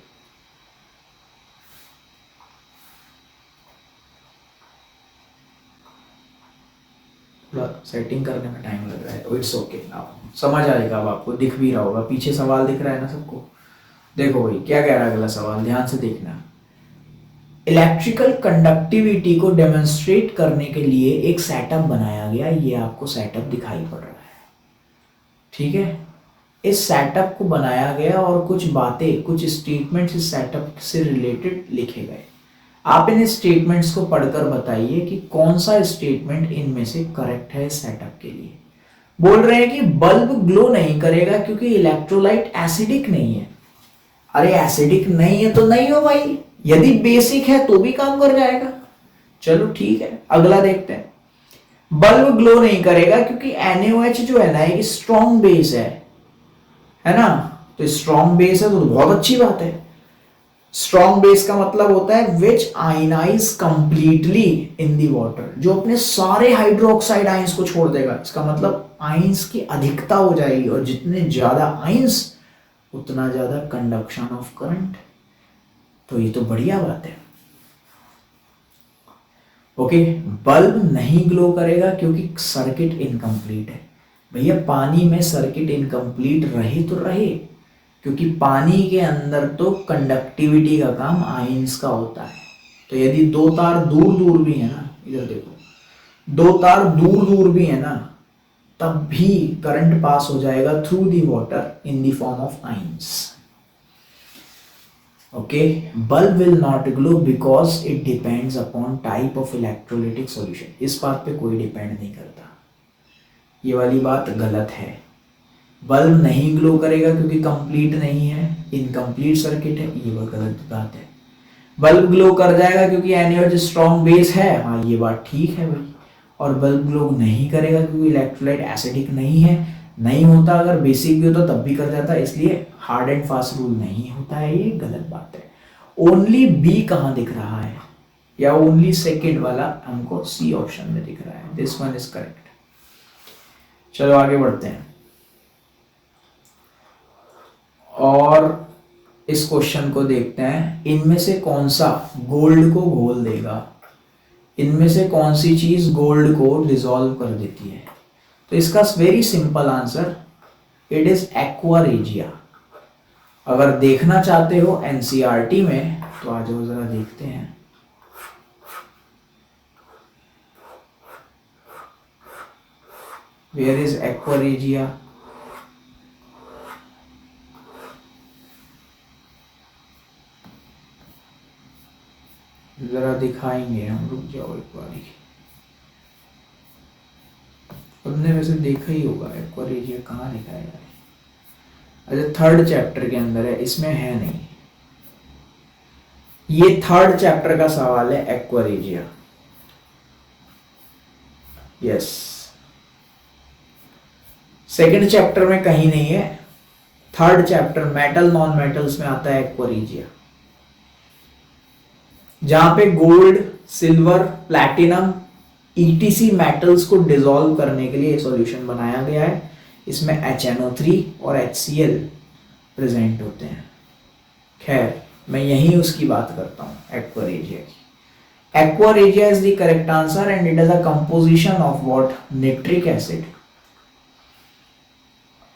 सेटिंग करने में टाइम लग रहा है, इट्स ओके, समझ आएगा, अब आपको दिख भी रहा होगा, पीछे सवाल दिख रहा है ना सबको। देखो भाई क्या कह रहा है अगला सवाल, ध्यान से देखना। इलेक्ट्रिकल कंडक्टिविटी को डेमोन्स्ट्रेट करने के लिए एक सेटअप बनाया गया, ये आपको सेटअप दिखाई पड़ रहा है, ठीक है। इस सेटअप को बनाया गया और कुछ बातें, कुछ स्टेटमेंट्स इस सेटअप से रिलेटेड लिखे गए। आप इन स्टेटमेंट्स को पढ़कर बताइए कि कौन सा स्टेटमेंट इनमें से करेक्ट है सेटअप के लिए। बोल रहे हैं कि बल्ब ग्लो नहीं करेगा क्योंकि इलेक्ट्रोलाइट एसिडिक नहीं है। अरे एसिडिक नहीं है तो नहीं हो भाई, यदि बेसिक है तो भी काम कर जाएगा। चलो ठीक है, अगला देखते हैं। बल्ब ग्लो नहीं करेगा क्योंकि NaOH जो है ना एक स्ट्रॉन्ग बेस है ना। तो स्ट्रॉन्ग बेस है तो बहुत अच्छी बात है। स्ट्रॉन्ग बेस का मतलब होता है which ionise completely in the water, जो अपने सारे हाइड्रोक्साइड आयंस को छोड़ देगा। इसका मतलब आयंस की अधिकता हो जाएगी, और जितने ज्यादा आयंस उतना ज्यादा कंडक्शन ऑफ करंट। तो ये तो बढ़िया बात है। ओके, बल्ब नहीं ग्लो करेगा क्योंकि सर्किट इनकम्प्लीट है। भैया पानी में सर्किट इनकम्प्लीट रहे तो रहे, क्योंकि पानी के अंदर तो कंडक्टिविटी का काम आयंस का होता है। तो यदि दो तार दूर दूर भी है ना, इधर देखो, दो तार दूर दूर भी है ना, तब भी करंट पास हो जाएगा through the water in the form of ions. Okay, bulb will not glow because it depends upon type of electrolytic solution. इस बात पे कोई डिपेंड नहीं करता, ये वाली बात गलत है। बल्ब नहीं ग्लो करेगा क्योंकि कंप्लीट नहीं है, इनकम्प्लीट सर्किट है, ये वो गलत बात है। बल्ब ग्लो कर जाएगा क्योंकि NaOH स्ट्रॉन्ग बेस है, हाँ ये बात ठीक है भाई। और बल्ब ग्लो नहीं करेगा क्योंकि इलेक्ट्रोलाइट एसिडिक नहीं है, नहीं होता। अगर बेसिक भी होता तब भी कर जाता, इसलिए हार्ड एंड फास्ट रूल नहीं होता है, ये गलत बात है। ओनली बी कहाँ दिख रहा है, या ओनली सेकेंड वाला हमको सी ऑप्शन में दिख रहा है। This one is correct. चलो आगे बढ़ते हैं और इस क्वेश्चन को देखते हैं। इनमें से कौन सा गोल्ड को घोल देगा, इनमें से कौन सी चीज गोल्ड को डिसॉल्व कर देती है। तो इसका very simple answer, it is aqua regia. अगर देखना चाहते हो एनसीईआरटी में तो आ जाओ जरा देखते हैं। Where is aqua regia? जरा दिखाएंगे हम, रुक जाओ एक बारी। तुमने वैसे देखा ही होगा एक्वा रेजिया, कहाँ लिखा है यार? अच्छा, थर्ड चैप्टर के अंदर है, इसमें है नहीं। ये थर्ड चैप्टर का सवाल है, aqua regia. Yes, second chapter में कहीं नहीं है। Third chapter metal non metals में आता है एक्वा रेजिया, जहां पे gold, silver, platinum, ETC metals को डिसॉल्व करने के लिए सॉल्यूशन बनाया गया है। इसमें HNO3 और HCl प्रेजेंट होते हैं। खैर, मैं यही उसकी बात करता हूं, एक्वा रेजिया की। Aqua regia is the correct answer and it is a composition of what? Nitric acid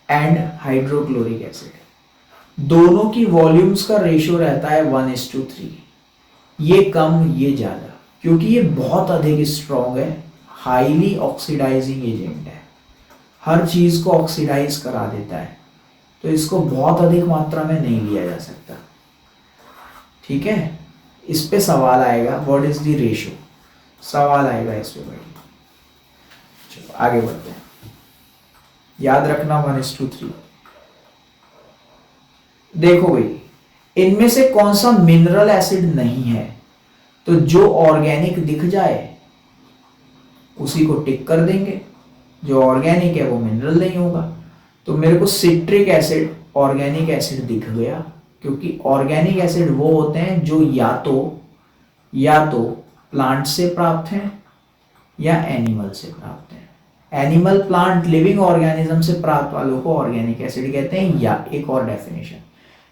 and hydrochloric acid. दोनों की वॉल्यूम्स का रेशियो रहता है 1:3। ये कम ये ज्यादा, क्योंकि ये बहुत अधिक स्ट्रॉन्ग है, हाईली ऑक्सीडाइजिंग एजेंट है, हर चीज को ऑक्सीडाइज करा देता है। तो इसको बहुत अधिक मात्रा में नहीं लिया जा सकता। ठीक है, इस पे सवाल आएगा, व्हाट इज द रेशियो, सवाल आएगा इस पे भाई। चलो आगे बढ़ते हैं, याद रखना 1:3। देखो भाई, इनमें से कौन सा मिनरल एसिड नहीं है? तो जो ऑर्गेनिक दिख जाए उसी को टिक कर देंगे, जो ऑर्गेनिक है वो मिनरल नहीं होगा। तो मेरे को सिट्रिक एसिड ऑर्गेनिक एसिड दिख गया, क्योंकि ऑर्गेनिक एसिड वो होते हैं जो या तो प्लांट से प्राप्त हैं या एनिमल से प्राप्त हैं। एनिमल, प्लांट, लिविंग ऑर्गेनिज्म से प्राप्त वालों को ऑर्गेनिक एसिड कहते हैं। या एक और डेफिनेशन,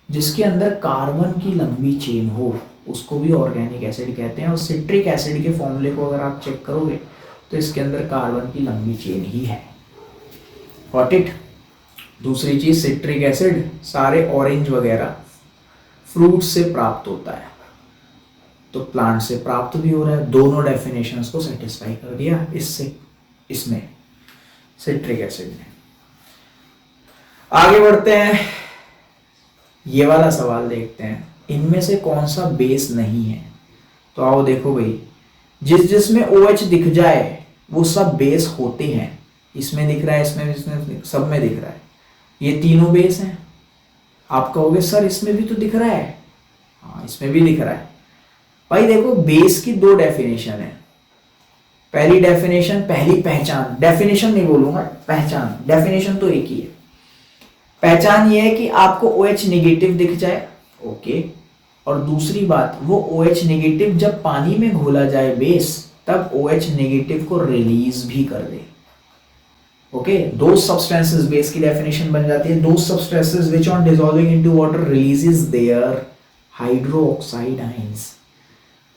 जिसके अंदर कार्बन की लंबी चेन हो उसको भी ऑर्गेनिक एसिड कहते हैं। और सिट्रिक एसिड के फॉर्मूले को अगर आप चेक करोगे तो इसके अंदर कार्बन की लंबी चेन ही है। Got it? दूसरी चीज, सिट्रिक एसिड सारे ऑरेंज वगैरह फ्रूट से प्राप्त होता है, तो प्लांट से प्राप्त भी हो रहा है। दोनों डेफिनेशंस को सेटिस्फाई कर दिया इससे, इसमें सिट्रिक एसिड ने। आगे बढ़ते हैं, ये वाला सवाल देखते हैं। इनमें से कौन सा बेस नहीं है? तो आओ देखो भाई, जिसमें OH दिख जाए वो सब बेस होते हैं। इसमें दिख रहा है, इसमें सब में दिख रहा है, ये तीनों बेस हैं। आप कहोगे सर इसमें भी तो दिख रहा है। हाँ, इसमें भी दिख रहा है भाई। देखो, बेस की दो डेफिनेशन है। पहली डेफिनेशन, पहली पहचान, डेफिनेशन नहीं बोलूंगा, पहचान। डेफिनेशन तो एक ही है। पहचान ये है कि आपको OH नेगेटिव दिख जाए, ओके। और दूसरी बात, वो OH नेगेटिव जब पानी में घोला जाए बेस, तब OH नेगेटिव को रिलीज भी कर दे, ओके। दो सब्सटेंसेस, बेस की डेफिनेशन बन जाती है, दो substances which on dissolving into water releases their hydroxide ions,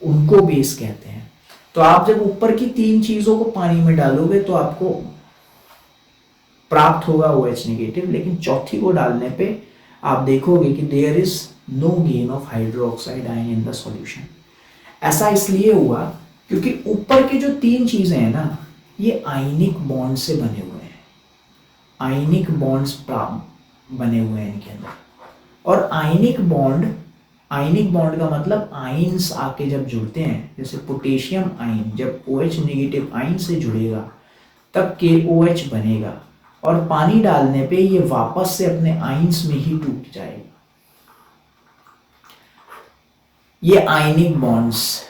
उनको बेस कहते हैं। तो आप जब ऊपर की तीन चीजों को पानी में डालोगे तो आपको प्राप्त होगा OH नेगेटिव, लेकिन चौथी को डालने पे आप देखोगे कि there is no gain of hydroxide ion in the solution. ऐसा इसलिए हुआ क्योंकि ऊपर की जो तीन चीजें हैं ना, ये आयनिक बॉन्ड से बने हुए हैं, आयनिक बॉन्ड्स बने हुए हैं इनके अंदर। और आयनिक बॉन्ड का मतलब आयंस आके जब जुड़ते हैं, जैसे पोटेशियम आयन जब OH नेगेटिव आयन से जुड़ेगा तब KOH बनेगा, और पानी डालने पे ये वापस से अपने आयंस में ही टूट जाएगा। ये आयनिक बॉन्ड्स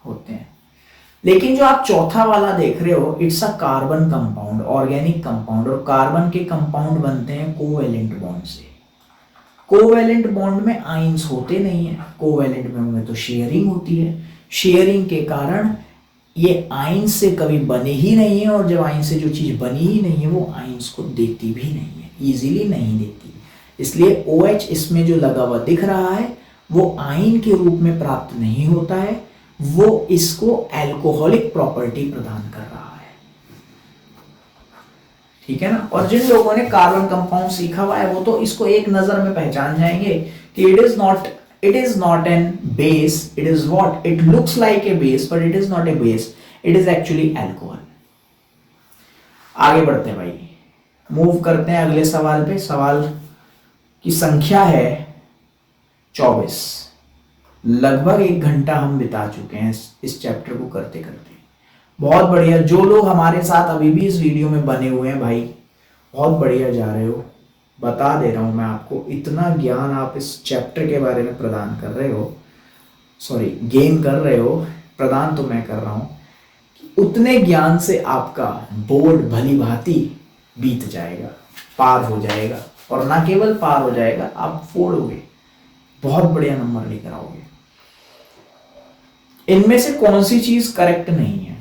होते हैं। लेकिन जो आप चौथा वाला देख रहे हो, it's a carbon compound, organic compound. और कार्बन के कंपाउंड बनते हैं कोवैलेंट बॉन्ड से। कोवैलेंट बॉन्ड में आयंस होते नहीं है, कोवैलेंट बॉन्ड में तो शेयरिंग होती है। शेयरिंग के कारण ये आयंस से कभी बने ही नहीं है, और जब आयंस से जो चीज बनी ही नहीं है वो आयंस को देती भी नहीं है, इजीली नहीं देती। इसलिए OH इसमें जो लगा हुआ दिख रहा है वो आयन के रूप में प्राप्त नहीं होता है, वो इसको एल्कोहलिक प्रॉपर्टी प्रदान कर रहा है, ठीक है ना। और जिन लोगों ने कार्बन कंपाउंड सीखा हुआ है वो तो इसको एक नजर में पहचान जाएंगे कि it is not an base, it is what, it looks like a base but it is not a base, it is actually alcohol। आगे बढ़ते हैं भाई, मूव करते हैं अगले सवाल पे। सवाल की संख्या है 24। लगभग 1 घंटा हम बिता चुके हैं इस चैप्टर को करते करते। बहुत बढ़िया, जो लोग हमारे साथ अभी भी इस वीडियो में बने हुए हैं भाई, बहुत बढ़िया जा रहे हो। बता दे रहा हूं मैं आपको, इतना ज्ञान आप इस चैप्टर के बारे में प्रदान कर रहे हो, सॉरी गेन कर रहे हो, प्रदान तो मैं कर रहा हूं कि उतने ज्ञान से आपका बोर्ड भली भांति बीत जाएगा, पार हो जाएगा। और ना केवल पार हो जाएगा, आप फोड़ोगे, बहुत बढ़िया नंबर लेकर आओगे। इनमें से कौन सी चीज करेक्ट नहीं है,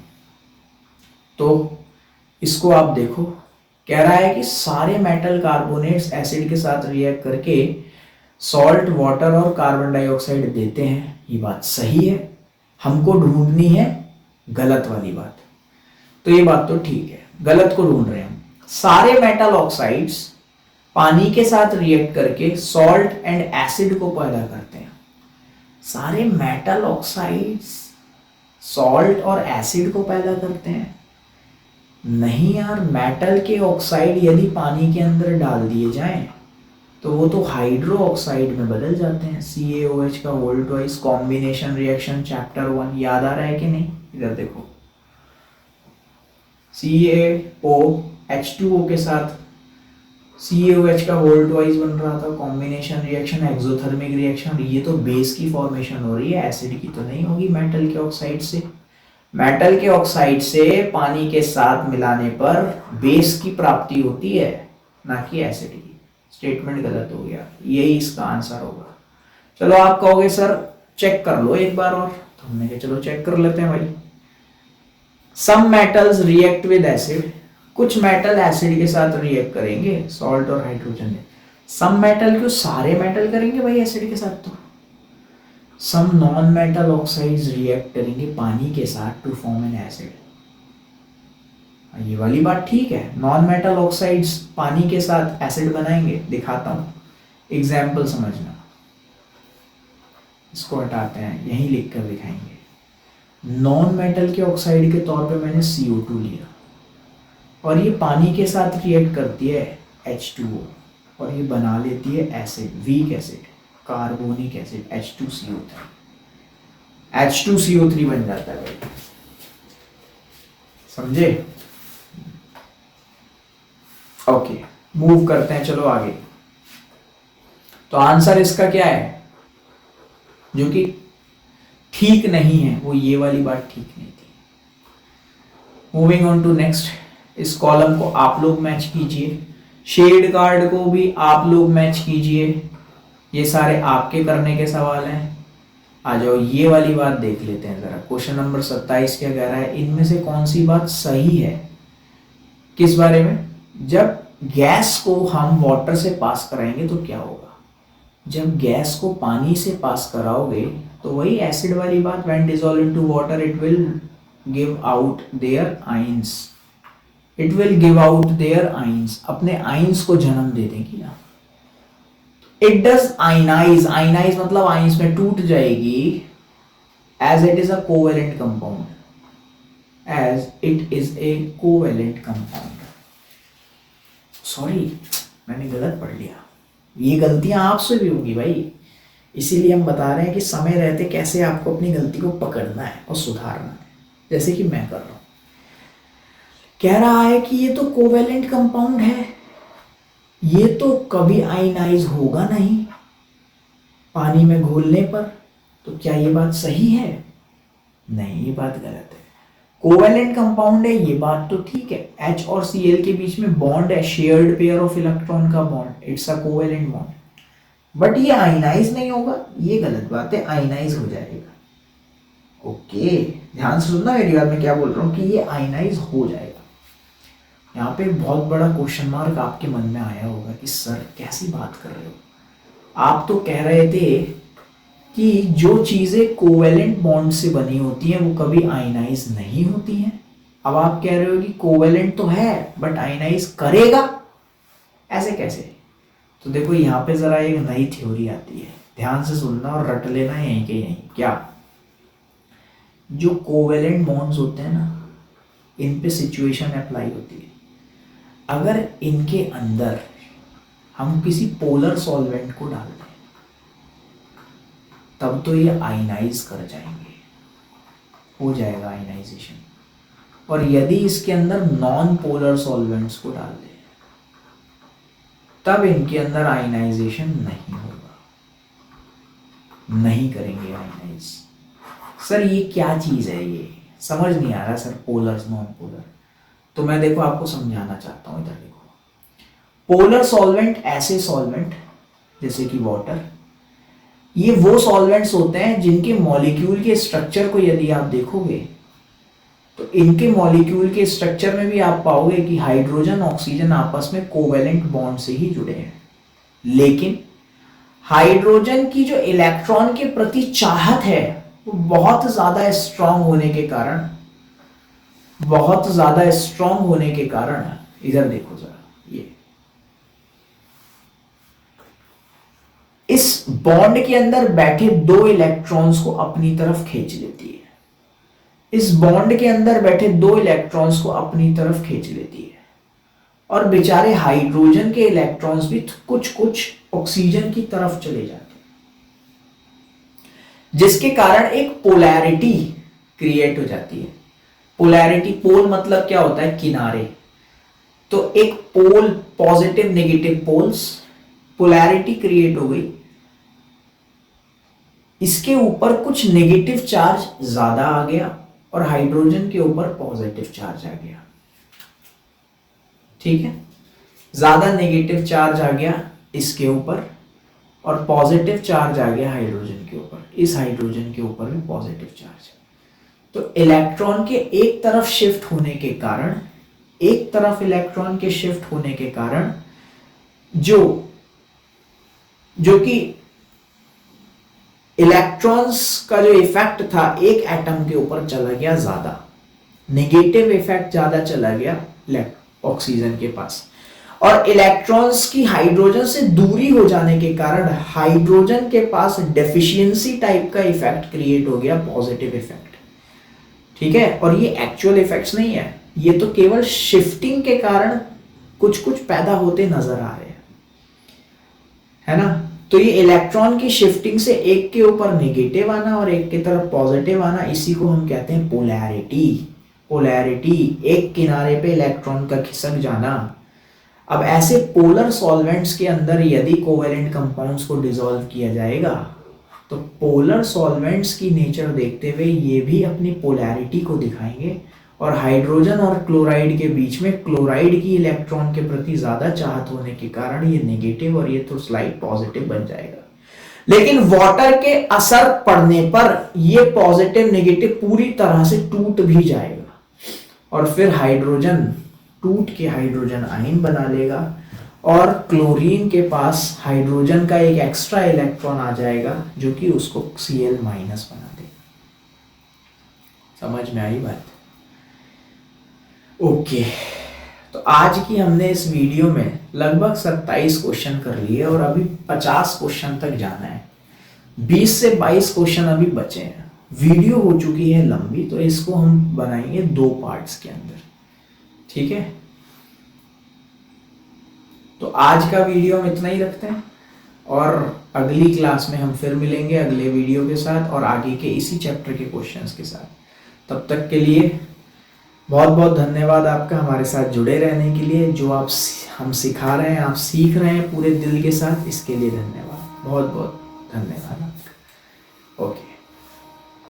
तो इसको आप देखो। कह रहा है कि सारे मेटल कार्बोनेट्स एसिड के साथ रिएक्ट करके सॉल्ट, वाटर और कार्बन डाइऑक्साइड देते हैं। ये बात सही है, हमको ढूंढनी है गलत वाली बात। तो ये बात तो ठीक है, गलत को ढूंढ रहे हैं हम। सारे मेटल ऑक्साइड्स पानी के साथ रिएक्ट करके सॉल्ट एंड एसिड को पैदा करते हैं। सारे मेटल ऑक्साइड्स सॉल्ट और एसिड को पैदा करते हैं? नहीं यार, मेटल के ऑक्साइड यदि पानी के अंदर डाल दिए जाएं तो वो तो हाइड्रो ऑक्साइड में बदल जाते हैं। CaOH का whole twice, combination reaction chapter 1 याद आ रहा है कि नहीं? इधर देखो, CaOH2O के साथ CaOH का होल ट्वाइस बन रहा था, कॉम्बिनेशन रिएक्शन, एक्सोथर्मिक रिएक्शन। ये तो बेस की फॉर्मेशन हो रही है, एसिड की तो नहीं होगी मेटल के ऑक्साइड से। मेटल के ऑक्साइड से पानी के साथ मिलाने पर बेस की प्राप्ति होती है, ना कि एसिड की। स्टेटमेंट गलत हो गया, यही इसका आंसर होगा। चलो आप कहोगे सर चेक कर लो एक बार और, तो हमने कहा चलो चेक कर लेते हैं भाई। Some metals react with acid, कुछ मेटल एसिड के साथ रिएक्ट करेंगे, सॉल्ट और हाइड्रोजन। सम मेटल क्यों, सारे मेटल करेंगे भाई एसिड के साथ। तो some non metal oxides react करेंगे पानी के साथ टू फॉर्म एन एसिड। ये वाली बात ठीक है, नॉन मेटल ऑक्साइड्स पानी के साथ एसिड बनाएंगे। दिखाता हूं, एग्जाम्पल समझना। इसको हटाते हैं, यहीं लिख कर दिखाएंगे। नॉन मेटल के ऑक्साइड के तौर पे मैंने CO2 लिया और ये पानी के साथ रिएक्ट करती है H2O और ये बना लेती है acid, weak acid, carbonic acid H2CO3। H2CO3 बन जाता है भाई, समझे? ओके, मूव करते हैं, चलो आगे। तो आंसर इसका क्या है जो कि ठीक नहीं है, वो ये वाली बात ठीक नहीं थी। मूविंग ऑन टू नेक्स्ट, इस कॉलम को आप लोग मैच कीजिए, शेड कार्ड को भी आप लोग मैच कीजिए, ये सारे आपके करने के सवाल हैं। आ जाओ, ये वाली बात देख लेते हैं जरा। क्वेश्चन नंबर 27 क्या कह रहा है, इनमें से कौन सी बात सही है? किस बारे में? जब गैस को हम वाटर से पास कराएंगे तो क्या होगा? जब गैस को पानी से पास कराओगे तो वही एसिड वाली बात, when dissolve into water it will give out their ions, it will give out their ions, अपने आयंस को जन्म दे देगी ना। इट डज आयनाइज, आयनाइज मतलब आयंस में टूट जाएगी, as it is a covalent compound, as it is a covalent compound. Sorry, मैंने गलत पढ़ लिया। ये गलतियां आपसे भी होंगी भाई, इसीलिए हम बता रहे हैं कि समय रहते कैसे आपको अपनी गलती को पकड़ना है और सुधारना है, जैसे कि मैं कर रहा हूं। कह रहा है कि ये तो कोवेलेंट कंपाउंड है, ये तो कभी आयनाइज होगा नहीं पानी में घोलने पर, तो क्या ये बात सही है? नहीं, ये बात गलत है। कोवेलेंट कंपाउंड है, ये बात तो ठीक है, H और Cl के बीच में बॉन्ड है, शेयर्ड पेयर ऑफ इलेक्ट्रॉन का bond, it's a covalent bond, but ये आयनाइज नहीं होगा, ये गलत बात है, आयनाइज हो जाएगा। ओके, ध्यान से सुनना मेरी बात, मैं क्या बोल रहा हूँ कि ये आयनाइज हो जाएगा। यहाँ पे बहुत बड़ा क्वेश्चन मार्क आपके मन में आया होगा कि सर कैसी बात कर रहे हो, आप तो कह रहे थे कि जो चीजें कोवेलेंट बॉन्ड से बनी होती हैं वो कभी आयनाइज नहीं होती हैं। अब आप कह रहे हो कि कोवेलेंट तो है बट आयनाइज करेगा, ऐसे कैसे? तो देखो यहाँ पे जरा एक नई थ्योरी आती है, ध्यान से सुनना और रट लेना यहीं के यहीं। क्या? जो कोवेलेंट बॉन्ड्स होते हैं ना, इन पे सिचुएशन अप्लाई होती है। अगर इनके अंदर हम किसी पोलर सॉल्वेंट को डाल दें तब तो ये आयनाइज कर जाएंगे, हो जाएगा आयनाइजेशन। और यदि इसके अंदर नॉन पोलर सॉल्वेंट्स को डाल दें तब इनके अंदर आयनाइजेशन नहीं होगा, नहीं करेंगे आयनाइज। सर ये क्या चीज़ है, ये समझ नहीं आ रहा सर, पोलर नॉन पोलर। तो मैं देखो आपको समझाना चाहता हूँ। इधर देखो, पोलर सॉल्वेंट ऐसे सॉल्वेंट जैसे कि वाटर, ये वो सॉल्वेंट्स होते हैं जिनके मॉलिक्यूल के स्ट्रक्चर को यदि आप देखोगे तो इनके मॉलिक्यूल के स्ट्रक्चर में भी आप पाओगे कि हाइड्रोजन ऑक्सीजन आपस में कोवेलेंट बॉन्ड से ही जुड़े हैं। लेकिन हाइड्रोजन की जो इलेक्ट्रॉन के प्रति चाहत है वो बहुत ज्यादा स्ट्रांग होने के कारण, बहुत ज्यादा स्ट्रांग होने के कारण, इधर देखो जरा, ये इस बॉन्ड के अंदर बैठे दो इलेक्ट्रॉन्स को अपनी तरफ खींच लेती है, इस बॉन्ड के अंदर बैठे दो इलेक्ट्रॉन्स को अपनी तरफ खींच लेती है। और बेचारे हाइड्रोजन के इलेक्ट्रॉन्स भी कुछ कुछ ऑक्सीजन की तरफ चले जाते हैं, जिसके कारण एक पोलैरिटी क्रिएट हो जाती है। पोलैरिटी, पोल मतलब क्या होता है? किनारे। तो एक pole, positive negative poles, polarity create हो गई, इसके ऊपर कुछ नेगेटिव चार्ज ज्यादा आ गया और हाइड्रोजन के ऊपर पॉजिटिव चार्ज आ गया। ठीक है, ज्यादा नेगेटिव चार्ज आ गया इसके ऊपर और पॉजिटिव चार्ज आ गया हाइड्रोजन के ऊपर, इस हाइड्रोजन के ऊपर भी पॉजिटिव चार्ज। तो इलेक्ट्रॉन के एक तरफ शिफ्ट होने के कारण, एक तरफ इलेक्ट्रॉन के शिफ्ट होने के कारण जो कि इलेक्ट्रॉन्स का जो इफेक्ट था एक एटम के ऊपर चला गया ज्यादा, नेगेटिव इफेक्ट ज्यादा चला गया ऑक्सीजन के पास, और इलेक्ट्रॉन्स की हाइड्रोजन से दूरी हो जाने के कारण हाइड्रोजन के पास डेफिशिएंसी टाइप का इफेक्ट क्रिएट हो गया, पॉजिटिव इफेक्ट। ठीक है, और ये एक्चुअल इफेक्ट्स नहीं है, ये तो केवल शिफ्टिंग के कारण कुछ कुछ पैदा होते नजर आ रहे हैं, है ना। तो ये इलेक्ट्रॉन की शिफ्टिंग से एक के ऊपर नेगेटिव आना और एक की तरफ पॉजिटिव आना, इसी को हम कहते हैं पोलैरिटी। पोलैरिटी, एक किनारे पे इलेक्ट्रॉन का खिसक जाना। अब ऐसे पोलर सॉल्वेंट्स के अंदर यदि कोवेलेंट कंपाउंड्स को डिसॉल्व किया जाएगा तो पोलर सॉल्वेंट्स की नेचर देखते हुए ये भी अपनी पोलैरिटी को दिखाएंगे, और हाइड्रोजन और क्लोराइड के बीच में क्लोराइड की इलेक्ट्रॉन के प्रति ज्यादा चाहत होने के कारण ये नेगेटिव और ये तो स्लाइड पॉजिटिव बन जाएगा। लेकिन वाटर के असर पड़ने पर ये पॉजिटिव नेगेटिव पूरी तरह से टूट भी जाएगा और फिर हाइड्रोजन टूट के हाइड्रोजन आयन बना लेगा और क्लोरीन के पास हाइड्रोजन का एक एक्स्ट्रा इलेक्ट्रॉन आ जाएगा जो कि उसको Cl- बना देगा। समझ में आई बात? ओके, तो आज की हमने इस वीडियो में लगभग 27 क्वेश्चन कर लिए और अभी 50 क्वेश्चन तक जाना है। 20 से 22 क्वेश्चन अभी बचे हैं। वीडियो हो चुकी है लंबी, तो इसको हम बनाएंगे 2 पार्ट्स के अंदर, ठीक है? तो आज का वीडियो हम इतना ही रखते हैं और अगली क्लास में हम फिर मिलेंगे अगले वीडियो के साथ और आगे के इसी चैप्टर के क्वेश्चंस के साथ। तब तक के लिए बहुत बहुत धन्यवाद आपका हमारे साथ जुड़े रहने के लिए। जो आप हम सिखा रहे हैं, आप सीख रहे हैं पूरे दिल के साथ, इसके लिए धन्यवाद, बहुत बहुत धन्यवाद आपका।